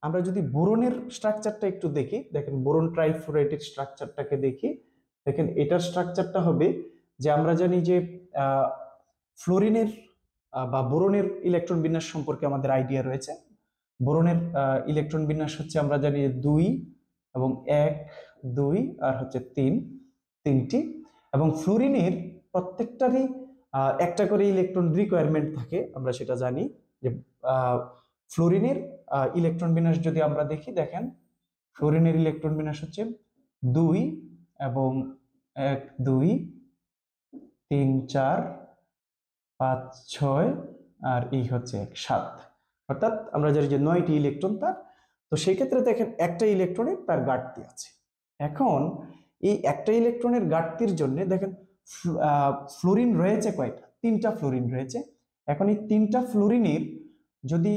আমরা যদি বোরনের স্ট্রাকচারটা একটু দেখি, দেখেন বোরন ট্রাইফ্লোরাইডের স্ট্রাকচারটাকে দেখি, দেখেন এটার স্ট্রাকচারটা হবে যে আমরা জানি যে ফ্লোরিনের বা বোরনের ইলেকট্রন বিন্যাস সম্পর্কে আমাদের আইডিয়া রয়েছে। বোরনের ইলেকট্রন বিন্যাস হচ্ছে আমরা জানি 2 এবং 1 2 আর হচ্ছে 3টি, এবং ফ্লোরিনের প্রত্যেকটারই একটা করে ইলেকট্রন রিকোয়ারমেন্ট থাকে, আমরা সেটা জানি যে ফ্লোরিনের ইলেকট্রন বিন্যাস যদি আমরা দেখি, দেখেন ফ্লোরিনের ইলেকট্রন বিন্যাস হচ্ছে 2 এবং 1 2 3 4 5 6 আর এই হচ্ছে 1 7, অর্থাৎ আমরা জানি যে 9টি ইলেকট্রন তার। তো সেই ক্ষেত্রে দেখেন একটা ইলেকট্রনের তার ঘাটতি আছে। এখন এই একটা ইলেকট্রনের ঘাটতির জন্য দেখেন ফ্লোরিন রয়েছে কয়টা, 3টা ফ্লোরিন রয়েছে। এখন এই 3টা ফ্লোরিনের যদি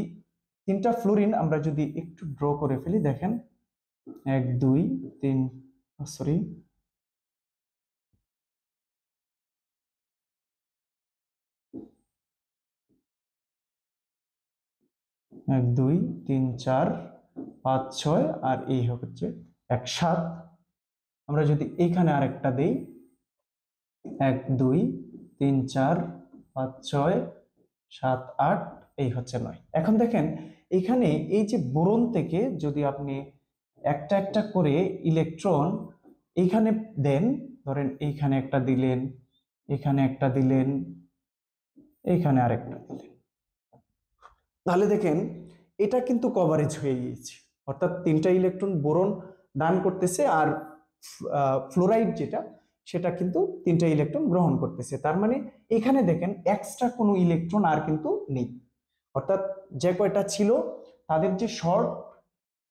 3টা ফ্লোরিন আমরা যদি একটু ড্র করে ফেলি, দেখেন 1 2 3 সরি 1 2 3 4 5 6 আর এই হচ্ছে 1 7। আমরা যদি এইখানে আরেকটা দেই 1 2 3 4 5 6 7 8, এই হচ্ছে 9। এখন দেখেন এখানে এই যে বোরন থেকে যদি আপনি একটা একটা করে ইলেকট্রন এইখানে দেন, ধরেন এইখানে একটা দিলেন, এখানে একটা দিলেন, এইখানে আরেকটা দিলেন, তাহলে দেখেন এটা কিন্তু কভারেজ হয়ে গিয়েছে, অর্থাৎ 3টা ইলেকট্রন বোরন দান করতেছে আর ফ্লোরাইড যেটা সেটা কিন্তু 3টা ইলেকট্রন গ্রহণ করতেছে। তার মানে এখানে দেখেন এক্সট্রা কোনো ইলেকট্রন আর কিন্তু নেই, অর্থাৎ যে কয়টা ছিল তাদের যে শর্ট,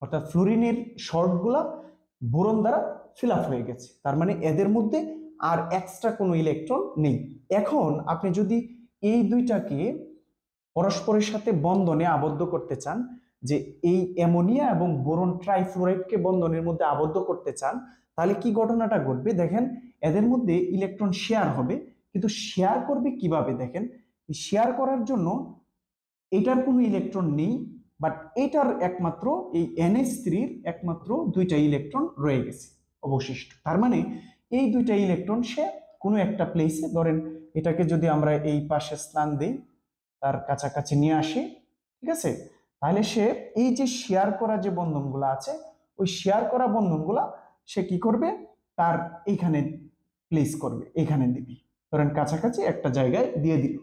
অর্থাৎ ফ্লোরিনের শর্টগুলা বোরন দ্বারা ফিল আপ হয়ে গেছে। তার মানে এদের মধ্যে আর এক্সট্রা কোনো ইলেকট্রন নেই। এখন আপনি যদি এই দুইটাকে পরস্পরের সাথে বন্ধনে আবদ্ধ করতে চান, যে এই অ্যামোনিয়া এবং বোরন ট্রাইফ্লোরাইডকে বন্ধনের মধ্যে আবদ্ধ করতে চান, তাহলে কি ঘটনাটা ঘটবে দেখেন, এদের মধ্যে ইলেকট্রন শেয়ার হবে, কিন্তু শেয়ার করবে কিভাবে দেখেন, শেয়ার করার জন্য এটার কোনো ইলেকট্রন নেই, বাট এটার একমাত্র এই NH3-র একমাত্র 2টা ইলেকট্রন রয়ে গেছে অবশিষ্ট। তার মানে এই 2টা ইলেকট্রন সে কোনো একটা প্লেসে, ধরেন এটাকে যদি আমরা এই পাশে স্থান দিই, তার কাছাকাছি নিয়ে আসি, ঠিক আছে, তাহলে সে এই যে শেয়ার করা যে বন্ধনগুলো আছে ওই শেয়ার করা বন্ধনগুলা সে কি করবে, তার এইখানে প্লেস করবে, এইখানে দিবি, ধরেন কাছাকাছি একটা জায়গায় দিয়ে দিল।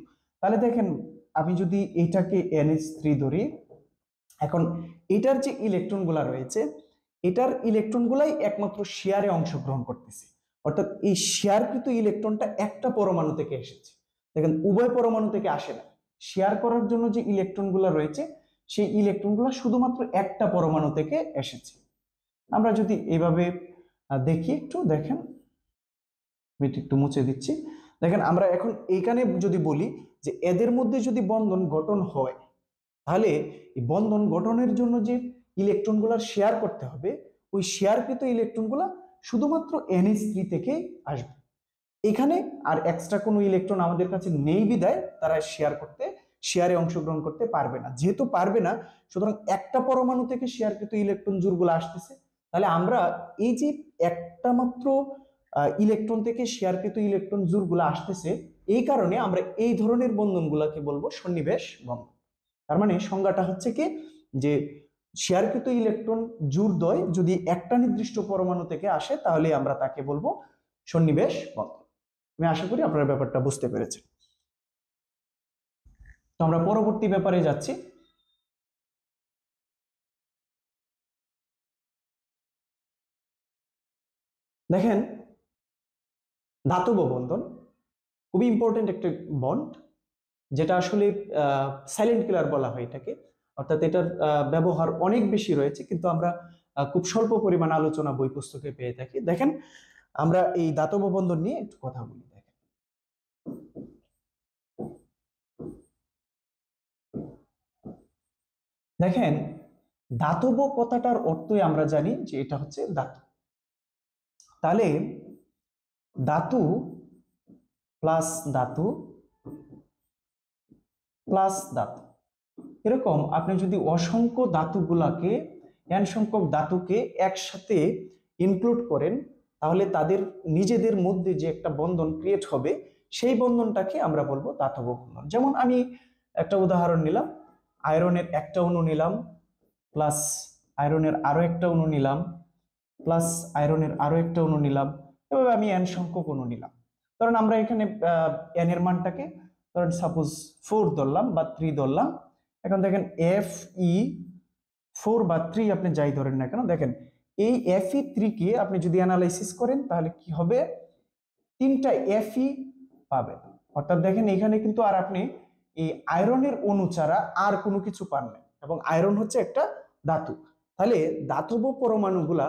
তাহলে দেখেন আমি যদি এইটাকে NH3 ধরি, এখন এটার যে ইলেকট্রনগুলা রয়েছে এটার ইলেকট্রনগুলাই একমাত্র শেয়ারে অংশগ্রহণ করতেছে, অর্থাৎ এই শেয়ারকৃত ইলেকট্রনটা একটা পরমাণু থেকে এসেছে। দেখেন উভয় পরমাণু থেকে আসে না, শেয়ার করার জন্য যে ইলেকট্রনগুলো রয়েছে সেই ইলেকট্রনগুলো শুধুমাত্র একটা পরমাণু থেকে এসেছে। আমরা যদি এভাবে দেখি একটু দেখেন, আমি একটু মুছে দিচ্ছি। দেখেন আমরা এখন এইখানে যদি বলি যে এদের মধ্যে যদি বন্ধন গঠন হয়, তাহলে এই বন্ধন গঠনের জন্য যে ইলেকট্রনগুলো শেয়ার করতে হবে, ওই শেয়ারকৃত ইলেকট্রনগুলো শুধুমাত্র NH3 থেকে আসবে। এখানে আর এক্সট্রা কোনো ইলেকট্রন আমাদের কাছে নেই বিধায় তারা শেয়ারে অংশগ্রহণ করতে পারবে না। যেহেতু পারবে না, সুতরাং একটা পরমাণু থেকে শেয়ারকৃত ইলেকট্রন জোড়গুলো আসতেছে, তাহলে আমরা এই যে একটা মাত্র ইলেকট্রন থেকে শেয়ারকৃত ইলেকট্রন জোড়গুলো আসতেছে, এই কারণে আমরা এই ধরনের বন্ধনগুলোকে বলবো সন্নিবেশ বন্ধন। তার মানে সংজ্ঞাটা হচ্ছে কি, যে শেয়ারকৃত ইলেকট্রন জোড়দ্বয় যদি একটা নির্দিষ্ট পরমাণু থেকে আসে, তাহলে আমরা তাকে বলবো সন্নিবেশ বন্ধন। আমি আশা করি আপনারা ব্যাপারটা বুঝতে পেরেছেন। তো আমরা পরবর্তী ব্যাপারে যাচ্ছি। দেখেন, ধাতব বন্ধন খুবই ইম্পর্টেন্ট একটা বন্ড, যেটা আসলে সাইলেন্ট কিলার বলা হয় এটাকে, অর্থাৎ এটার ব্যবহার অনেক বেশি রয়েছে, কিন্তু আমরা খুব স্বল্প পরিমাণ আলোচনা বই পুস্তকে পেয়ে থাকি। দেখেন, আমরা এই ধাতব বন্ধন নিয়ে একটু কথা বলি। দেখেন, ধাতব কথাটার অর্থই আমরা জানি যে এটা হচ্ছে ধাতু। তাহলে ধাতু প্লাস ধাতু প্লাস ধাতু, এরকম আপনি যদি অসংখ্য ধাতুগুলাকে n সংখ্যক ধাতুকে একসাথে ইনক্লুড করেন, তাহলে তাদের নিজেদের মধ্যে যে একটা বন্ধন ক্রিয়েট হবে, সেই বন্ধনটাকে আমরা বলবো ধাতব বন্ধন। যেমন আমি একটা উদাহরণ নিলাম, আয়রনের একটা অণু নিলাম, প্লাস আয়রনের আরো একটা অণু নিলাম, প্লাস আয়রনের আরো একটা অণু নিলাম, এভাবে আমি n সংখ্যক অণু নিলাম। কারণ আমরা এখানে n এর মানটাকে ধরেন সাপোজ 4 ধরলাম বা 3 ধরলাম। এখন দেখেন Fe4 বা 3 আপনি যাই ধরেন না কেন, দেখেন এই Fe3 কে আপনি যদি অ্যানালাইসিস করেন, তাহলে কি হবে, 3টা Fe পাবেন। অর্থাৎ দেখেন এখানে কিন্তু আর আপনি এই আয়রনের অণু ছাড়া আর কোনো কিছু পান না, এবং আয়রন হচ্ছে একটা ধাতু। তাহলে ধাতব পরমাণুগুলা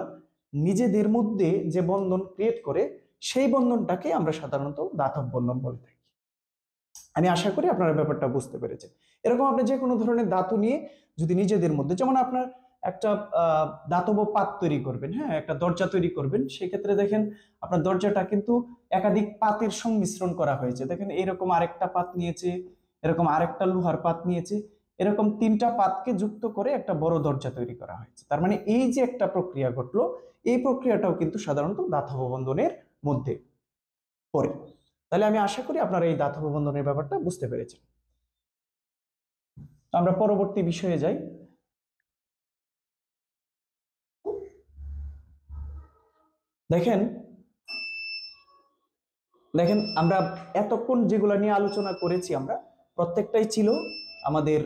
নিজেদের মধ্যে যে বন্ধন ক্রিয়েট করে, সেই বন্ধনটাকে আমরা সাধারণত ধাতব বন্ধন বলে থাকি। আমি আশা করি আপনারা ব্যাপারটা বুঝতে পেরেছেন। এরকম আপনি যে কোনো ধরনের ধাতু নিয়ে যদি নিজেদের মধ্যে, যেমন আপনার একটা ধাতব পাত তৈরি করবেন, হ্যাঁ, একটা দরজা তৈরি করবেন, সেক্ষেত্রে দেখেন আপনার দরজাটা কিন্তু একাধিক পাতের সংমিশ্রণ করা হয়েছে। দেখেন এরকম আরেকটা পাত নিয়েছে, এরকম আরেকটা লোহার পাত নিয়েছে, এরকম 3টা পাতকে যুক্ত করে একটা বড় দরজা তৈরি করা হয়েছে। তার মানে এই যে একটা প্রক্রিয়া ঘটলো, এই প্রক্রিয়াটাও কিন্তু সাধারণত ধাতব বন্ধনের মধ্যে পড়ে। তাহলে আমি আশা করি আপনারা এই ধাতব বন্ধনের ব্যাপারটা বুঝতে পেরেছেন। আমরা পরবর্তী বিষয়ে যাই। দেখেন দেখেন আমরা এতক্ষণ যেগুলো নিয়ে আলোচনা করেছি, আমরা প্রত্যেকটাই ছিল আমাদের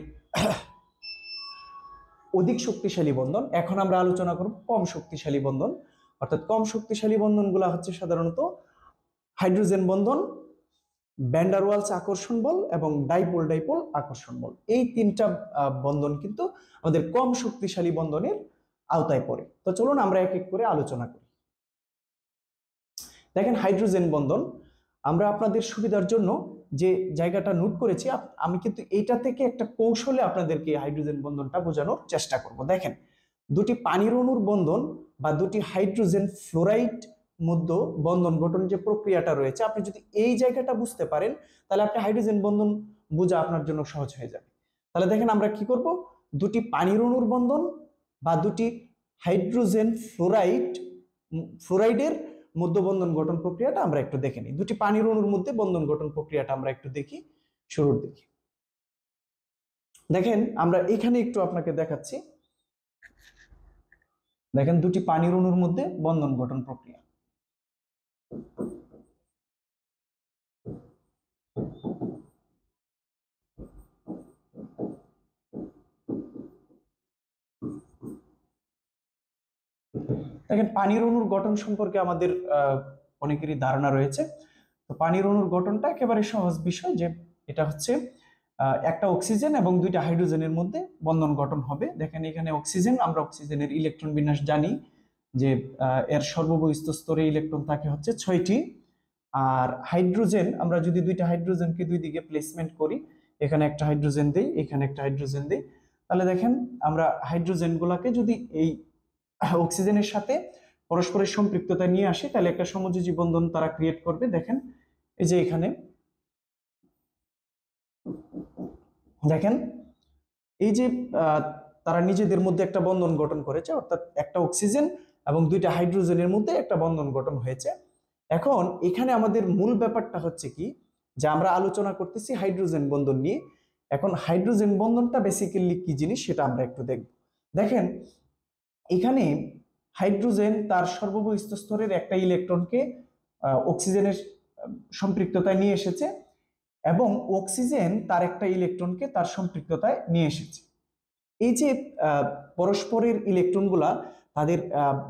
অধিক শক্তিশালী বন্ধন। এখন আমরা আলোচনা করব কম শক্তিশালী বন্ধন। অর্থাৎ কম শক্তিশালী বন্ধনগুলো হচ্ছে সাধারণত হাইড্রোজেন বন্ধন, ভ্যান ডার ওয়ালস আকর্ষণ বল এবং ডাইপোল ডাইপোল আকর্ষণ বল। এই 3টা বন্ধন কিন্তু আমাদের কম শক্তিশালী বন্ধনের আওতায় পড়ে। তো চলুন আমরা এক এক করে আলোচনা করি। দেখেন, হাইড্রোজেন বন্ধন, আমরা আপনাদের সুবিধার জন্য যে জায়গাটা নোট করেছি, আমি কিন্তু এইটা থেকে একটা কৌশলে আপনাদেরকে হাইড্রোজেন বন্ধনটা বোঝানোর চেষ্টা করব। দেখেন, দুটি পানির অণুর বন্ধন বা দুটি হাইড্রোজেন ফ্লোরাইড মধ্যে বন্ধন গঠন যে প্রক্রিয়াটা রয়েছে, আপনি যদি এই জায়গাটা বুঝতে পারেন, তাহলে আপনি হাইড্রোজেন বন্ধন বোঝা আপনার জন্য সহজ হয়ে যাবে। তাহলে দেখেন আমরা কি করব, দুটি পানির অণুর বন্ধন বা দুটি হাইড্রোজেন ফ্লোরাইডের মধ্যে বন্ধন গঠন প্রক্রিয়াটা আমরা একটু দেখে নিই। দুটি পানির অণুর মধ্যে বন্ধন গঠন প্রক্রিয়াটা আমরা একটু দেখি, শুরুর দিকে। দেখেন আমরা এখানে একটু আপনাকে দেখাচ্ছি। দেখেন, দুটি পানির অণুর মধ্যে বন্ধন গঠন প্রক্রিয়া। দেখেন, পানির অণুর গঠন সম্পর্কে আমাদের অনেকেরই ধারণা রয়েছে। তো পানির অণুর গঠনটা একেবারে সহজ বিষয়, যে এটা হচ্ছে একটা অক্সিজেন এবং 2টা হাইড্রোজেনের মধ্যে বন্ধন গঠন হবে। দেখেন এখানে অক্সিজেন, আমরা অক্সিজেনের ইলেকট্রন বিন্যাস জানি যে এর সর্ববহিস্থ স্তরে ইলেকট্রন থাকে হচ্ছে 6টি, আর হাইড্রোজেন, আমরা যদি দুইটা হাইড্রোজেনকে দুই দিকে প্লেসমেন্ট করি, এখানে একটা হাইড্রোজেন দেই, এখানে একটা হাইড্রোজেন দেই, তাহলে দেখেন আমরা হাইড্রোজেন গুলাকে যদি এই অক্সিজেনের সাথে পরস্পরের সম্পৃক্ততা নিয়ে আসি, তাহলে একটা সমযোজী বন্ধন তারা ক্রিয়েট করবে। দেখেন এই যে এখানে দেখেন এই যে তারা নিজেদের মধ্যে একটা বন্ধন গঠন করেছে, অর্থাৎ একটা অক্সিজেন এবং দুইটা হাইড্রোজেনের মধ্যে একটা বন্ধন গঠন হয়েছে। এখন এখানে আমাদের মূল ব্যাপারটা হচ্ছে কি, যে আমরা আলোচনা করতেছি হাইড্রোজেন বন্ধন নিয়ে। এখন হাইড্রোজেন বন্ধনটা বেসিক্যালি কি জিনিস সেটা আমরা একটু দেখব। দেখেন এখানে হাইড্রোজেন তার সর্ববহিঃস্থ স্তরের একটা ইলেকট্রনকে অক্সিজেনের সম্পৃক্ততায় নিয়ে এসেছে, এবং অক্সিজেন তার একটা ইলেকট্রনকে তার সম্পৃক্ততায় নিয়ে এসেছে। এই যে পরস্পরের ইলেকট্রনগুলা তাদের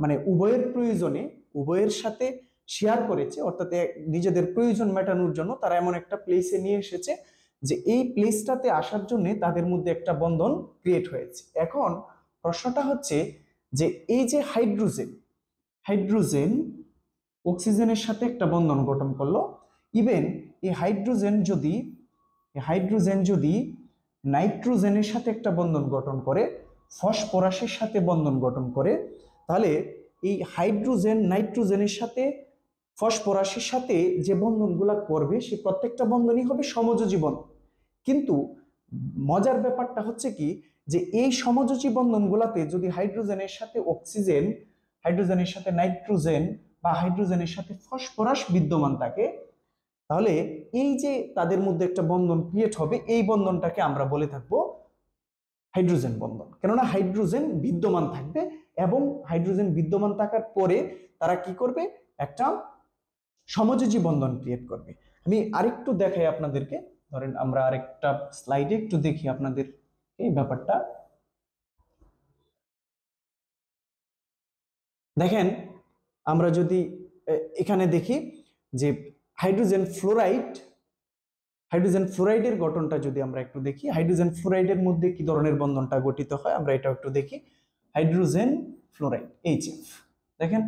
মানে উভয়ের প্রয়োজনে উভয়ের সাথে শেয়ার করেছে, অর্থাৎ নিজেদের প্রয়োজন মেটানোর জন্য তারা এমন একটা প্লেসে নিয়ে এসেছে যে এই প্লেসটাতে আসার জন্য তাদের মধ্যে একটা বন্ধন ক্রিয়েট হয়েছে। এখন প্রশ্নটা হচ্ছে যে এই যে হাইড্রোজেন অক্সিজেনের সাথে একটা বন্ধন গঠন করলো, ইভেন এই হাইড্রোজেন যদি নাইট্রোজেনের সাথে একটা বন্ধন গঠন করে, ফসফরাসের সাথে বন্ধন গঠন করে, তাহলে এই হাইড্রোজেন নাইট্রোজেনের সাথে ফসফরাসের সাথে যে বন্ধনগুলা করবে সে প্রত্যেকটা বন্ধনই হবে সমযোজী বন্ধন। কিন্তু মজার ব্যাপারটা হচ্ছে কি, যে এই সমযোজী বন্ধনগুলাতে যদি হাইড্রোজেনের সাথে অক্সিজেন, হাইড্রোজেনের সাথে নাইট্রোজেন বা হাইড্রোজেনের সাথে ফসফরাস বিদ্যমান থাকে, তাহলে এই যে তাদের মধ্যে একটা বন্ধন ক্রিয়েট হবে, এই বন্ধনটাকে আমরা বলে থাকবো হাইড্রোজেন বন্ধন। কেননা হাইড্রোজেন বিদ্যমান থাকবে, এবং হাইড্রোজেন বিদ্যমান থাকার পরে তারা কি করবে, একটা সমযোজী বন্ধন ক্রিয়েট করবে। আমি আরেকটু দেখাই আপনাদেরকে, ধরেন আমরা আরেকটা স্লাইডে একটু দেখি আপনাদের এই ব্যাপারটা। দেখেন আমরা যদি এখানে দেখি যে হাইড্রোজেন ফ্লোরাইডের গঠনটা যদি আমরা একটু দেখি, হাইড্রোজেন ফ্লোরাইডের মধ্যে কি ধরনের বন্ধনটা গঠিত হয় আমরা এটা একটু দেখি। হাইড্রোজেন ফ্লোরাইড HF, দেখেন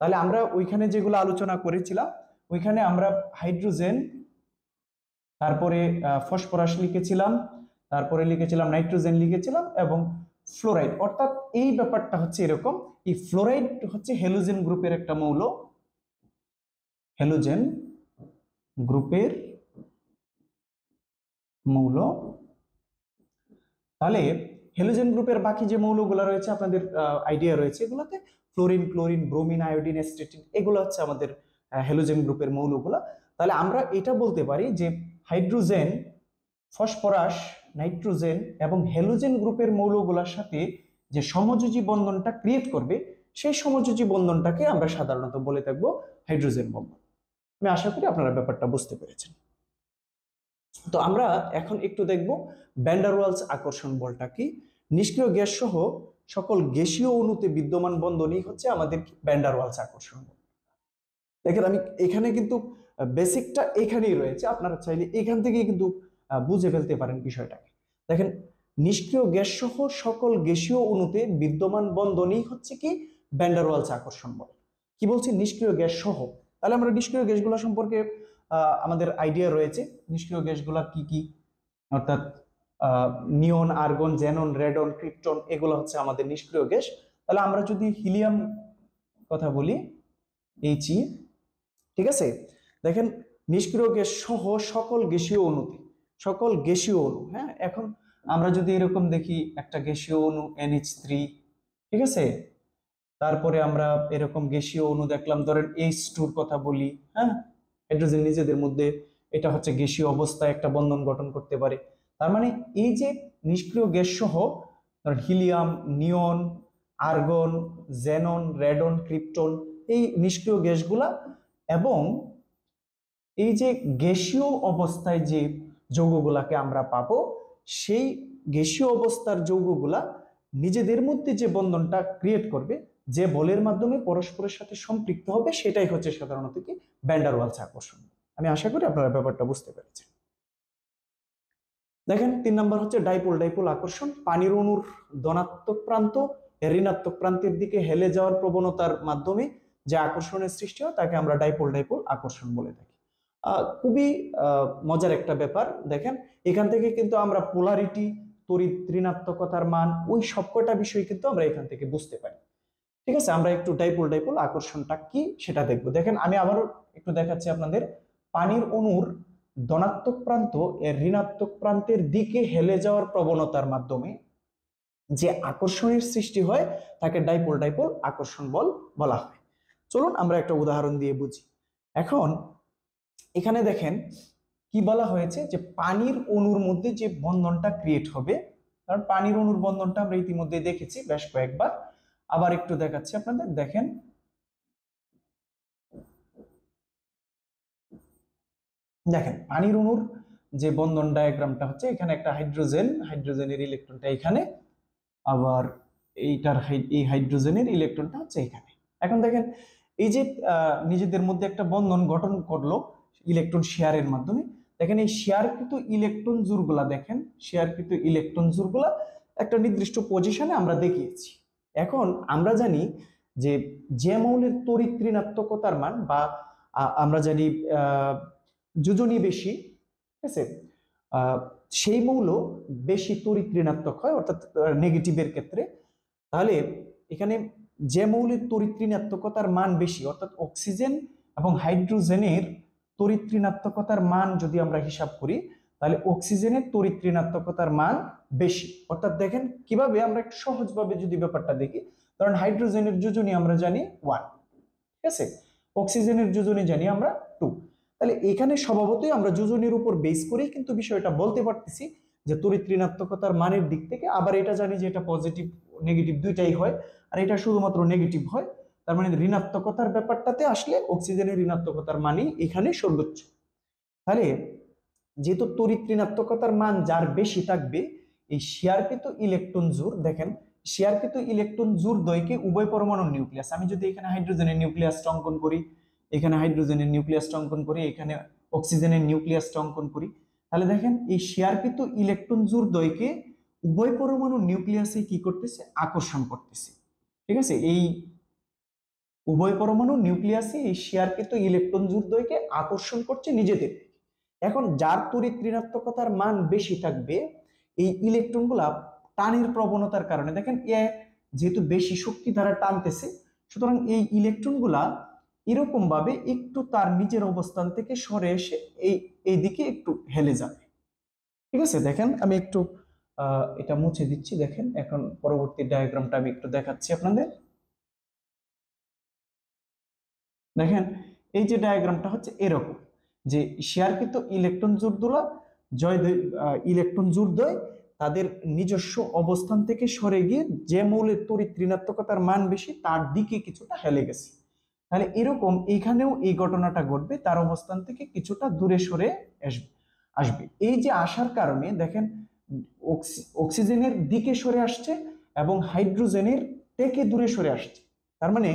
তাহলে আমরা ওইখানে যেগুলো আলোচনা করেছিলাম, ওইখানে আমরা হাইড্রোজেন, তারপরে ফসফরাস লিখেছিলাম, তারপরে লিখেছিলাম নাইট্রোজেন লিখেছিলাম, এবং ফ্লোরাইড। অর্থাৎ এই ব্যাপারটা হচ্ছে এরকম, এই ফ্লোরাইড হচ্ছে হ্যালোজেন গ্রুপের একটা মৌল, হ্যালোজেন গ্রুপের মৌল। তাহলে হ্যালোজেন গ্রুপের বাকি যে মৌলগুলো রয়েছে আপনাদের আইডিয়া রয়েছে, এগুলোতে fluorine, chlorine, bromine, iodine, acetate, এগুলো হচ্ছে আমাদের হ্যালোজেন গ্রুপের মৌলগুলো। তাহলে আমরা এটা বলতে পারি যে হাইড্রোজেন, ফসফরাস, নাইট্রোজেন এবং হ্যালোজেন গ্রুপের মৌলগুলোর সাথে যে সমযোজী বন্ধনটা ক্রিয়েট করবে, সেই সমযোজী বন্ধনটাকে আমরা সাধারণত বলে থাকবো হাইড্রোজেন বন্ধন। আমি আশা করি আপনারা ব্যাপারটা বুঝতে পেরেছেন। তো আমরা এখন একটু দেখব ভ্যান ডার ওয়ালস আকর্ষণ বলটা কি। নিষ্ক্রিয় গ্যাস সহ সকল গ্যাসীয় অণুতে বিদ্যমান বন্ধনই হচ্ছে আমাদের ভ্যান ডার ওয়ালস আকর্ষণ বল। দেখেন আমি এখানে কিন্তু বেসিকটা এখানেই রয়েছে, আপনারা চাইলে এখান থেকেই কিন্তু বুঝে ফেলতে পারেন বিষয়টাকে। দেখেন নিষ্ক্রিয় গ্যাস সহ সকল গ্যাসীয় অণুতে বিদ্যমান বন্ধনই হচ্ছে কি ভ্যান ডার ওয়ালস আকর্ষণ বল। কি বলছি, নিষ্ক্রিয় গ্যাস সহ। তাহলে আমরা নিষ্ক্রিয় গ্যাসগুলো সম্পর্কে আমাদের আইডিয়া রয়েছে, নিষ্ক্রিয় গ্যাসগুলা কি কি, অর্থাৎ নিয়ন, আর্গন, জেনন, রেডন, ক্রিপ্টন, এগুলো হচ্ছে আমাদের নিষ্ক্রিয় গ্যাস। তাহলে আমরা যদি হিলিয়াম কথা বলি, He, ঠিক আছে। দেখেন নিষ্ক্রিয় গ্যাস সহ সকল গ্যাসীয় অণুতে, সকল গ্যাসীয় অণু, হ্যাঁ। এখন আমরা যদি এরকম দেখি একটা গ্যাসীয় অণু NH3, ঠিক আছে, তারপরে আমরা এরকম গ্যাসীয় অণু দেখলাম, ধরেন H2 কথা বলি, হ্যাঁ, হাইড্রোজেন নিজেদের মধ্যে এটা হচ্ছে গ্যাসীয় অবস্থায় একটা বন্ধন গঠন করতে পারে। তার মানে এই যে নিষ্ক্রিয় গ্যাস সহ হিলিয়াম, নিয়ন, আর্গন, জেনন, রেডন, ক্রিপ্টন, এই নিষ্ক্রিয় গ্যাসগুলা, এবং এই যে গ্যাসীয় অবস্থায় যে যৌগগুলাকে আমরা পাবো, সেই গ্যাসীয় অবস্থার যৌগগুলা নিজেদের মধ্যে যে বন্ধনটা ক্রিয়েট করবে, যে বলের মাধ্যমে পরস্পরের সাথে সম্পৃক্ত হবে, সেটাই হচ্ছে সাধারণত কি ভ্যান ডার ওয়ালস আকর্ষণ। আমি আশা করি আপনারা ব্যাপারটা বুঝতে পেরেছেন। দেখেন 3 নাম্বার হচ্ছে ডাইপোল আকর্ষণ। পানির অণুর ধনাত্মক প্রান্ত ঋণাত্মক প্রান্তের দিকে হেলে যাওয়ার প্রবণতার মাধ্যমে যে আকর্ষণের সৃষ্টি হয় তাকে আমরা ডাইপোল ডাইপোল আকর্ষণ বলে থাকি। খুবই মজার একটা ব্যাপার। দেখেন এখান থেকে কিন্তু আমরা পোলারিটি, তড়িৎ ঋণাত্মকতার মান, ওই সবকটা বিষয় কিন্তু আমরা এখান থেকে বুঝতে পারি। ঠিক আছে, আমরা একটু ডাইপোল ডাইপোল আকর্ষণটা কি সেটা দেখবো। দেখেন আমি আবারও একটু দেখাচ্ছি আপনাদের। পানির অণুর ধনাত্মক প্রান্ত এর ঋণাত্মক প্রান্তের দিকে হেলে যাওয়ার প্রবণতার মাধ্যমে যে আকর্ষণের সৃষ্টি হয় তাকে ডাইপোল ডাইপোল আকর্ষণ বল বলা হয়। চলুন আমরা একটা উদাহরণ দিয়ে বুঝি। এখন এখানে দেখেন কি বলা হয়েছে, যে পানির অণুর মধ্যে যে বন্ধনটা ক্রিয়েট হবে, কারণ পানির অণুর বন্ধনটা আমরা ইতিমধ্যে দেখেছি বেশ কয়েকবার, আবার একটু দেখাচ্ছি আপনাদের। দেখেন দেখেন পানির অণুর যে বন্ধন ডায়াগ্রামটা হচ্ছে, এখানে একটা হাইড্রোজেন, হাইড্রোজেনের ইলেকট্রনটা এখানে, আবার এইটার এই হাইড্রোজেনের ইলেকট্রনটা হচ্ছে এখানে। এখন দেখেন এই যে নিজেদের মধ্যে একটা বন্ধন গঠন করলো ইলেকট্রন শেয়ারের মাধ্যমে। দেখেন এই শেয়ারকৃত ইলেকট্রন জোড়গুলা, দেখেন শেয়ারকৃত ইলেকট্রন জোড়গুলা একটা নির্দিষ্ট পজিশনে আমরা দেখিয়েছি। এখন আমরা জানি যে যে মৌলের তড়িৎ ঋণাত্মকতার মান, বা আমরা জানি যোজনী বেশি, ঠিক আছে, সেই মৌল বেশি তড়িৎ ঋণাত্মক হয়, অর্থাৎ নেগেটিভের ক্ষেত্রে। তাহলে এখানে যে মৌলের তড়িৎ ঋণাত্মকতার মান বেশি, অর্থাৎ অক্সিজেন এবং হাইড্রোজেনের তড়িৎ ঋণাত্মকতার মান যদি আমরা হিসাব করি, তাহলে অক্সিজেনের তড়িৎ ঋণাত্মকতার মান বেশি। অর্থাৎ দেখেন কিভাবে আমরা একটু সহজভাবে যদি ব্যাপারটা দেখি, কারণ হাইড্রোজেনের যোজনী আমরা জানি 1, ঠিক আছে, অক্সিজেনের যোজনী জানি আমরা 2। তাহলে এখানে স্বভাবতই আমরা যোজনীর উপর বেস করেই কিন্তু বিষয়টা বলতে পারতেছি যে তড়িৎ ঋণাত্মকতার মানের দিক থেকে। আবার এটা জানি যে এটা পজিটিভ নেগেটিভ দুইটাই হয়, আর এটা শুধুমাত্র নেগেটিভ হয়। তার মানে ঋণাত্মকতার ব্যাপারটাতে আসলে অক্সিজেনের ঋণাত্মকতার মানই এখানে সর্বোচ্চ। তাহলে যেহেতু তড়িৎ ঋণাত্মকতার মান যার বেশি থাকবে, এই শেয়ারকৃত ইলেকট্রন জোড়, দেখেন শেয়ারকৃত ইলেকট্রন জোড় দ্বয়কে উভয় পরমাণুর নিউক্লিয়াস, আমি যদি এখানে হাইড্রোজেনের নিউক্লিয়াসটা অঙ্কন করি, এখানে হাইড্রোজেনের নিউক্লিয়াসটা অঙ্কন করি, এখানে অক্সিজেনের নিউক্লিয়াসটা অঙ্কন করি, তাহলে দেখেন এই শেয়ারকৃত ইলেকট্রন জোড় দ্বয়কে উভয় পরমাণুর নিউক্লিয়াসে কি করতেছে, আকর্ষণ করতেছে। ঠিক আছে, এই উভয় পরমাণু নিউক্লিয়াসে এই শেয়ারকৃত ইলেকট্রন জোড় দ্বয়কে আকর্ষণ করছে নিজেদের। এখন যার তড়িৎ ঋণাত্মকতার মান বেশি থাকবে, এই ইলেকট্রনগুলা টানের প্রবণতার কারণে, দেখেন এ যেহেতু বেশি শক্তি দ্বারা টানতেছে, সুতরাং এই ইলেকট্রনগুলা এরকম ভাবে একটু তার নিজের অবস্থান থেকে সরে এসে এই দিকে একটু হেলে যাবে। ঠিক আছে, দেখেন আমি একটু এটা মুছে দিচ্ছি। দেখেন এখন পরবর্তী ডায়াগ্রামটা আমি একটু দেখাচ্ছি আপনাদের। দেখেন এই যে ডায়াগ্রামটা হচ্ছে এরকম, যে শেয়ারকৃত ইলেকট্রন জোড়গুলা ইলেকট্রন জোড়দ্বয় তাদের নিজস্ব অবস্থান থেকে সরে গিয়ে যে মৌলের তড়িৎ ঋণাত্মকতার মান বেশি তার দিকে কিছুটা হেলে গেছে। তাহলে এরকম এইখানেও এই ঘটনাটা ঘটবে, তার অবস্থান থেকে কিছুটা দূরে সরে আসবে। এই যে আসার কারণে দেখেন অক্সিজেনের দিকে সরে আসছে এবং হাইড্রোজেনের থেকে দূরে সরে আসছে। তার মানে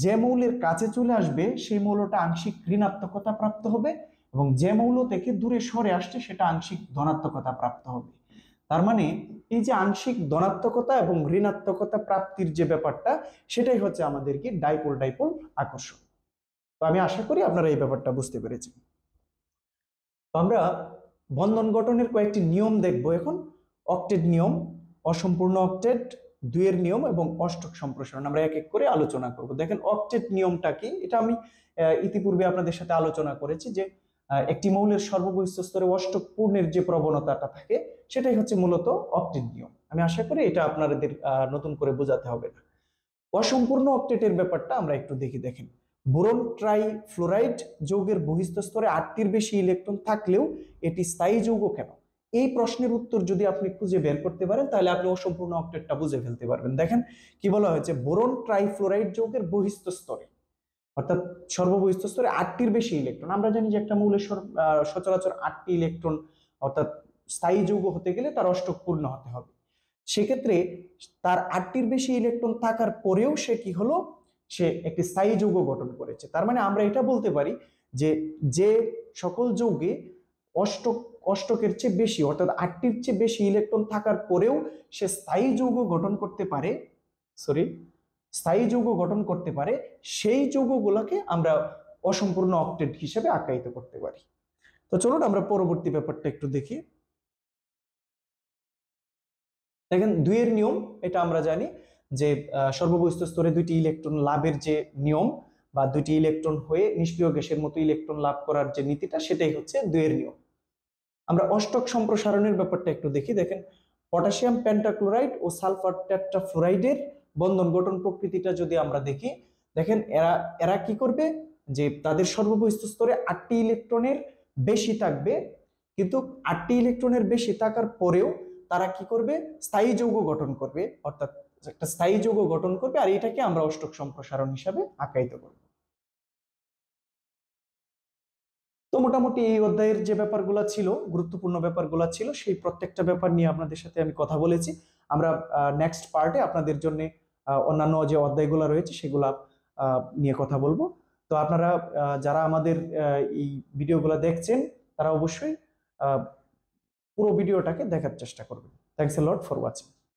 যে মৌলের কাছে চলে আসবে সেই মৌলটা আংশিক ঋণাত্মকতা প্রাপ্ত হবে, এবং যে মৌল থেকে দূরে সরে আসছে সেটা আংশিক ধনাত্মকতা প্রাপ্ত হবে। তার মানে এই যে আংশিক ধনাত্মকতা এবং ঋণাত্মকতা প্রাপ্তির যে ব্যাপারটা, সেটাই হচ্ছে আমাদের কি ডাইপোল ডাইপোল আকর্ষণ। তো আমি আশা করি আপনারা এই ব্যাপারটা বুঝতে পেরেছেন। তো আমরা বন্ধন গঠনের কয়েকটি নিয়ম দেখব এখন। অক্টেট নিয়ম, অসম্পূর্ণ অক্টেট, 2 এর নিয়ম এবং অষ্টক সম্প্রসারণ আমরা এক এক করে আলোচনা করব। দেখেন অক্টেট নিয়মটা কি, এটা আমি ইতিপূর্বে আপনাদের সাথে আলোচনা করেছি যে একটি মৌলের সর্ববহিঃস্থ স্তরে অষ্টক পূর্ণের যে প্রবণতাটা থাকে সেটাই হচ্ছে মূলত অক্টেট নিয়ম। আমি আশা করি এটা আপনাদের নতুন করে বোঝাতে হবে না। অসম্পূর্ণ অক্টেটের ব্যাপারটা আমরা একটু দেখি। দেখেন বোরন ট্রাই ফ্লোরাইড যৌগের বহিঃস্থ স্তরে 8টির বেশি ইলেকট্রন থাকলেও এটি স্থায়ী যৌগ কেন? এই প্রশ্নের উত্তর যদি আপনি খুঁজে বের করতে পারেন তাহলে আপনি অসম্পূর্ণ অক্টেটটা বুঝে ফেলতে পারবেন। দেখেন কি বলা হয়েছে, বোরন ট্রাইফ্লোরাইড যৌগের বহিঃস্থ স্তরে, অর্থাৎ সর্ববহিঃস্থ স্তরে 8টির বেশি ইলেকট্রন। আমরা জানি যে একটা মৌলের সচরাচর 8টি ইলেকট্রন, অর্থাৎ স্থায়ী যৌগ হতে গেলে তার অষ্টক পূর্ণ হতে হবে। সেক্ষেত্রে তার 8টির বেশি ইলেকট্রন থাকার পরেও সে কি হলো, সে একটি স্থায়ী যৌগ গঠন করেছে। তার মানে আমরা এটা বলতে পারি যে যে সকল যৌগে অষ্টকের চেয়ে বেশি, অর্থাৎ 8টির চেয়ে বেশি ইলেকট্রন থাকার পরেও সে স্থায়ী যৌগ গঠন করতে পারে, স্থায়ী যৌগ গঠন করতে পারে সেই যৌগগুলোকে আমরা অসম্পূর্ণ অক্টেট হিসেবে আখ্যায়িত করতে পারি। তো চলুন আমরা পরবর্তী ব্যাপারটা একটু দেখি। দেখেন 2 এর নিয়ম, এটা আমরা জানি যে সর্ববহিঃস্থ স্তরে 2টি ইলেকট্রন লাভের যে নিয়ম বা 2টি ইলেকট্রন হয়ে নিষ্ক্রিয় গ্যাসের মতো ইলেকট্রন লাভ করার যে নীতিটা, সেটাই হচ্ছে 2 এর নিয়ম। আমরা অষ্টক সম্প্রসারণের ব্যাপারটা একটু দেখি। দেখেন পটাশিয়াম পেন্টাক্লোরাইড ও সালফার টেট্রাফ্লোরাইডের বন্ধন গঠন প্রকৃতিটা যদি আমরা দেখি, দেখেন এরা এরা কি করবে যে তাদের সর্ববহিঃস্থ স্তরে 8টি ইলেকট্রনের বেশি থাকবে, কিন্তু 8টি ইলেকট্রনের বেশি থাকার পরেও তারা কি করবে, স্থায়ী যৌগ গঠন করবে, অর্থাৎ একটা স্থায়ী যৌগ গঠন করবে, আর এটাকে আমরা অষ্টক সম্প্রসারণ হিসাবে আখ্যায়িত করব। তো মোটামুটি এই অধ্যায়ের যে ব্যাপারগুলো ছিল, গুরুত্বপূর্ণ ব্যাপারগুলো ছিল, সেই প্রত্যেকটা ব্যাপার নিয়ে আপনাদের সাথে আমি কথা বলেছি। আমরা নেক্সট পার্টে আপনাদের জন্য অন্যান্য যে অধ্যায়গুলো রয়েছে সেগুলা নিয়ে কথা বলবো। তো আপনারা যারা আমাদের এই ভিডিওগুলো দেখছেন তারা অবশ্যই পুরো ভিডিওটাকে দেখার চেষ্টা করবেন। Thanks a lot for watching.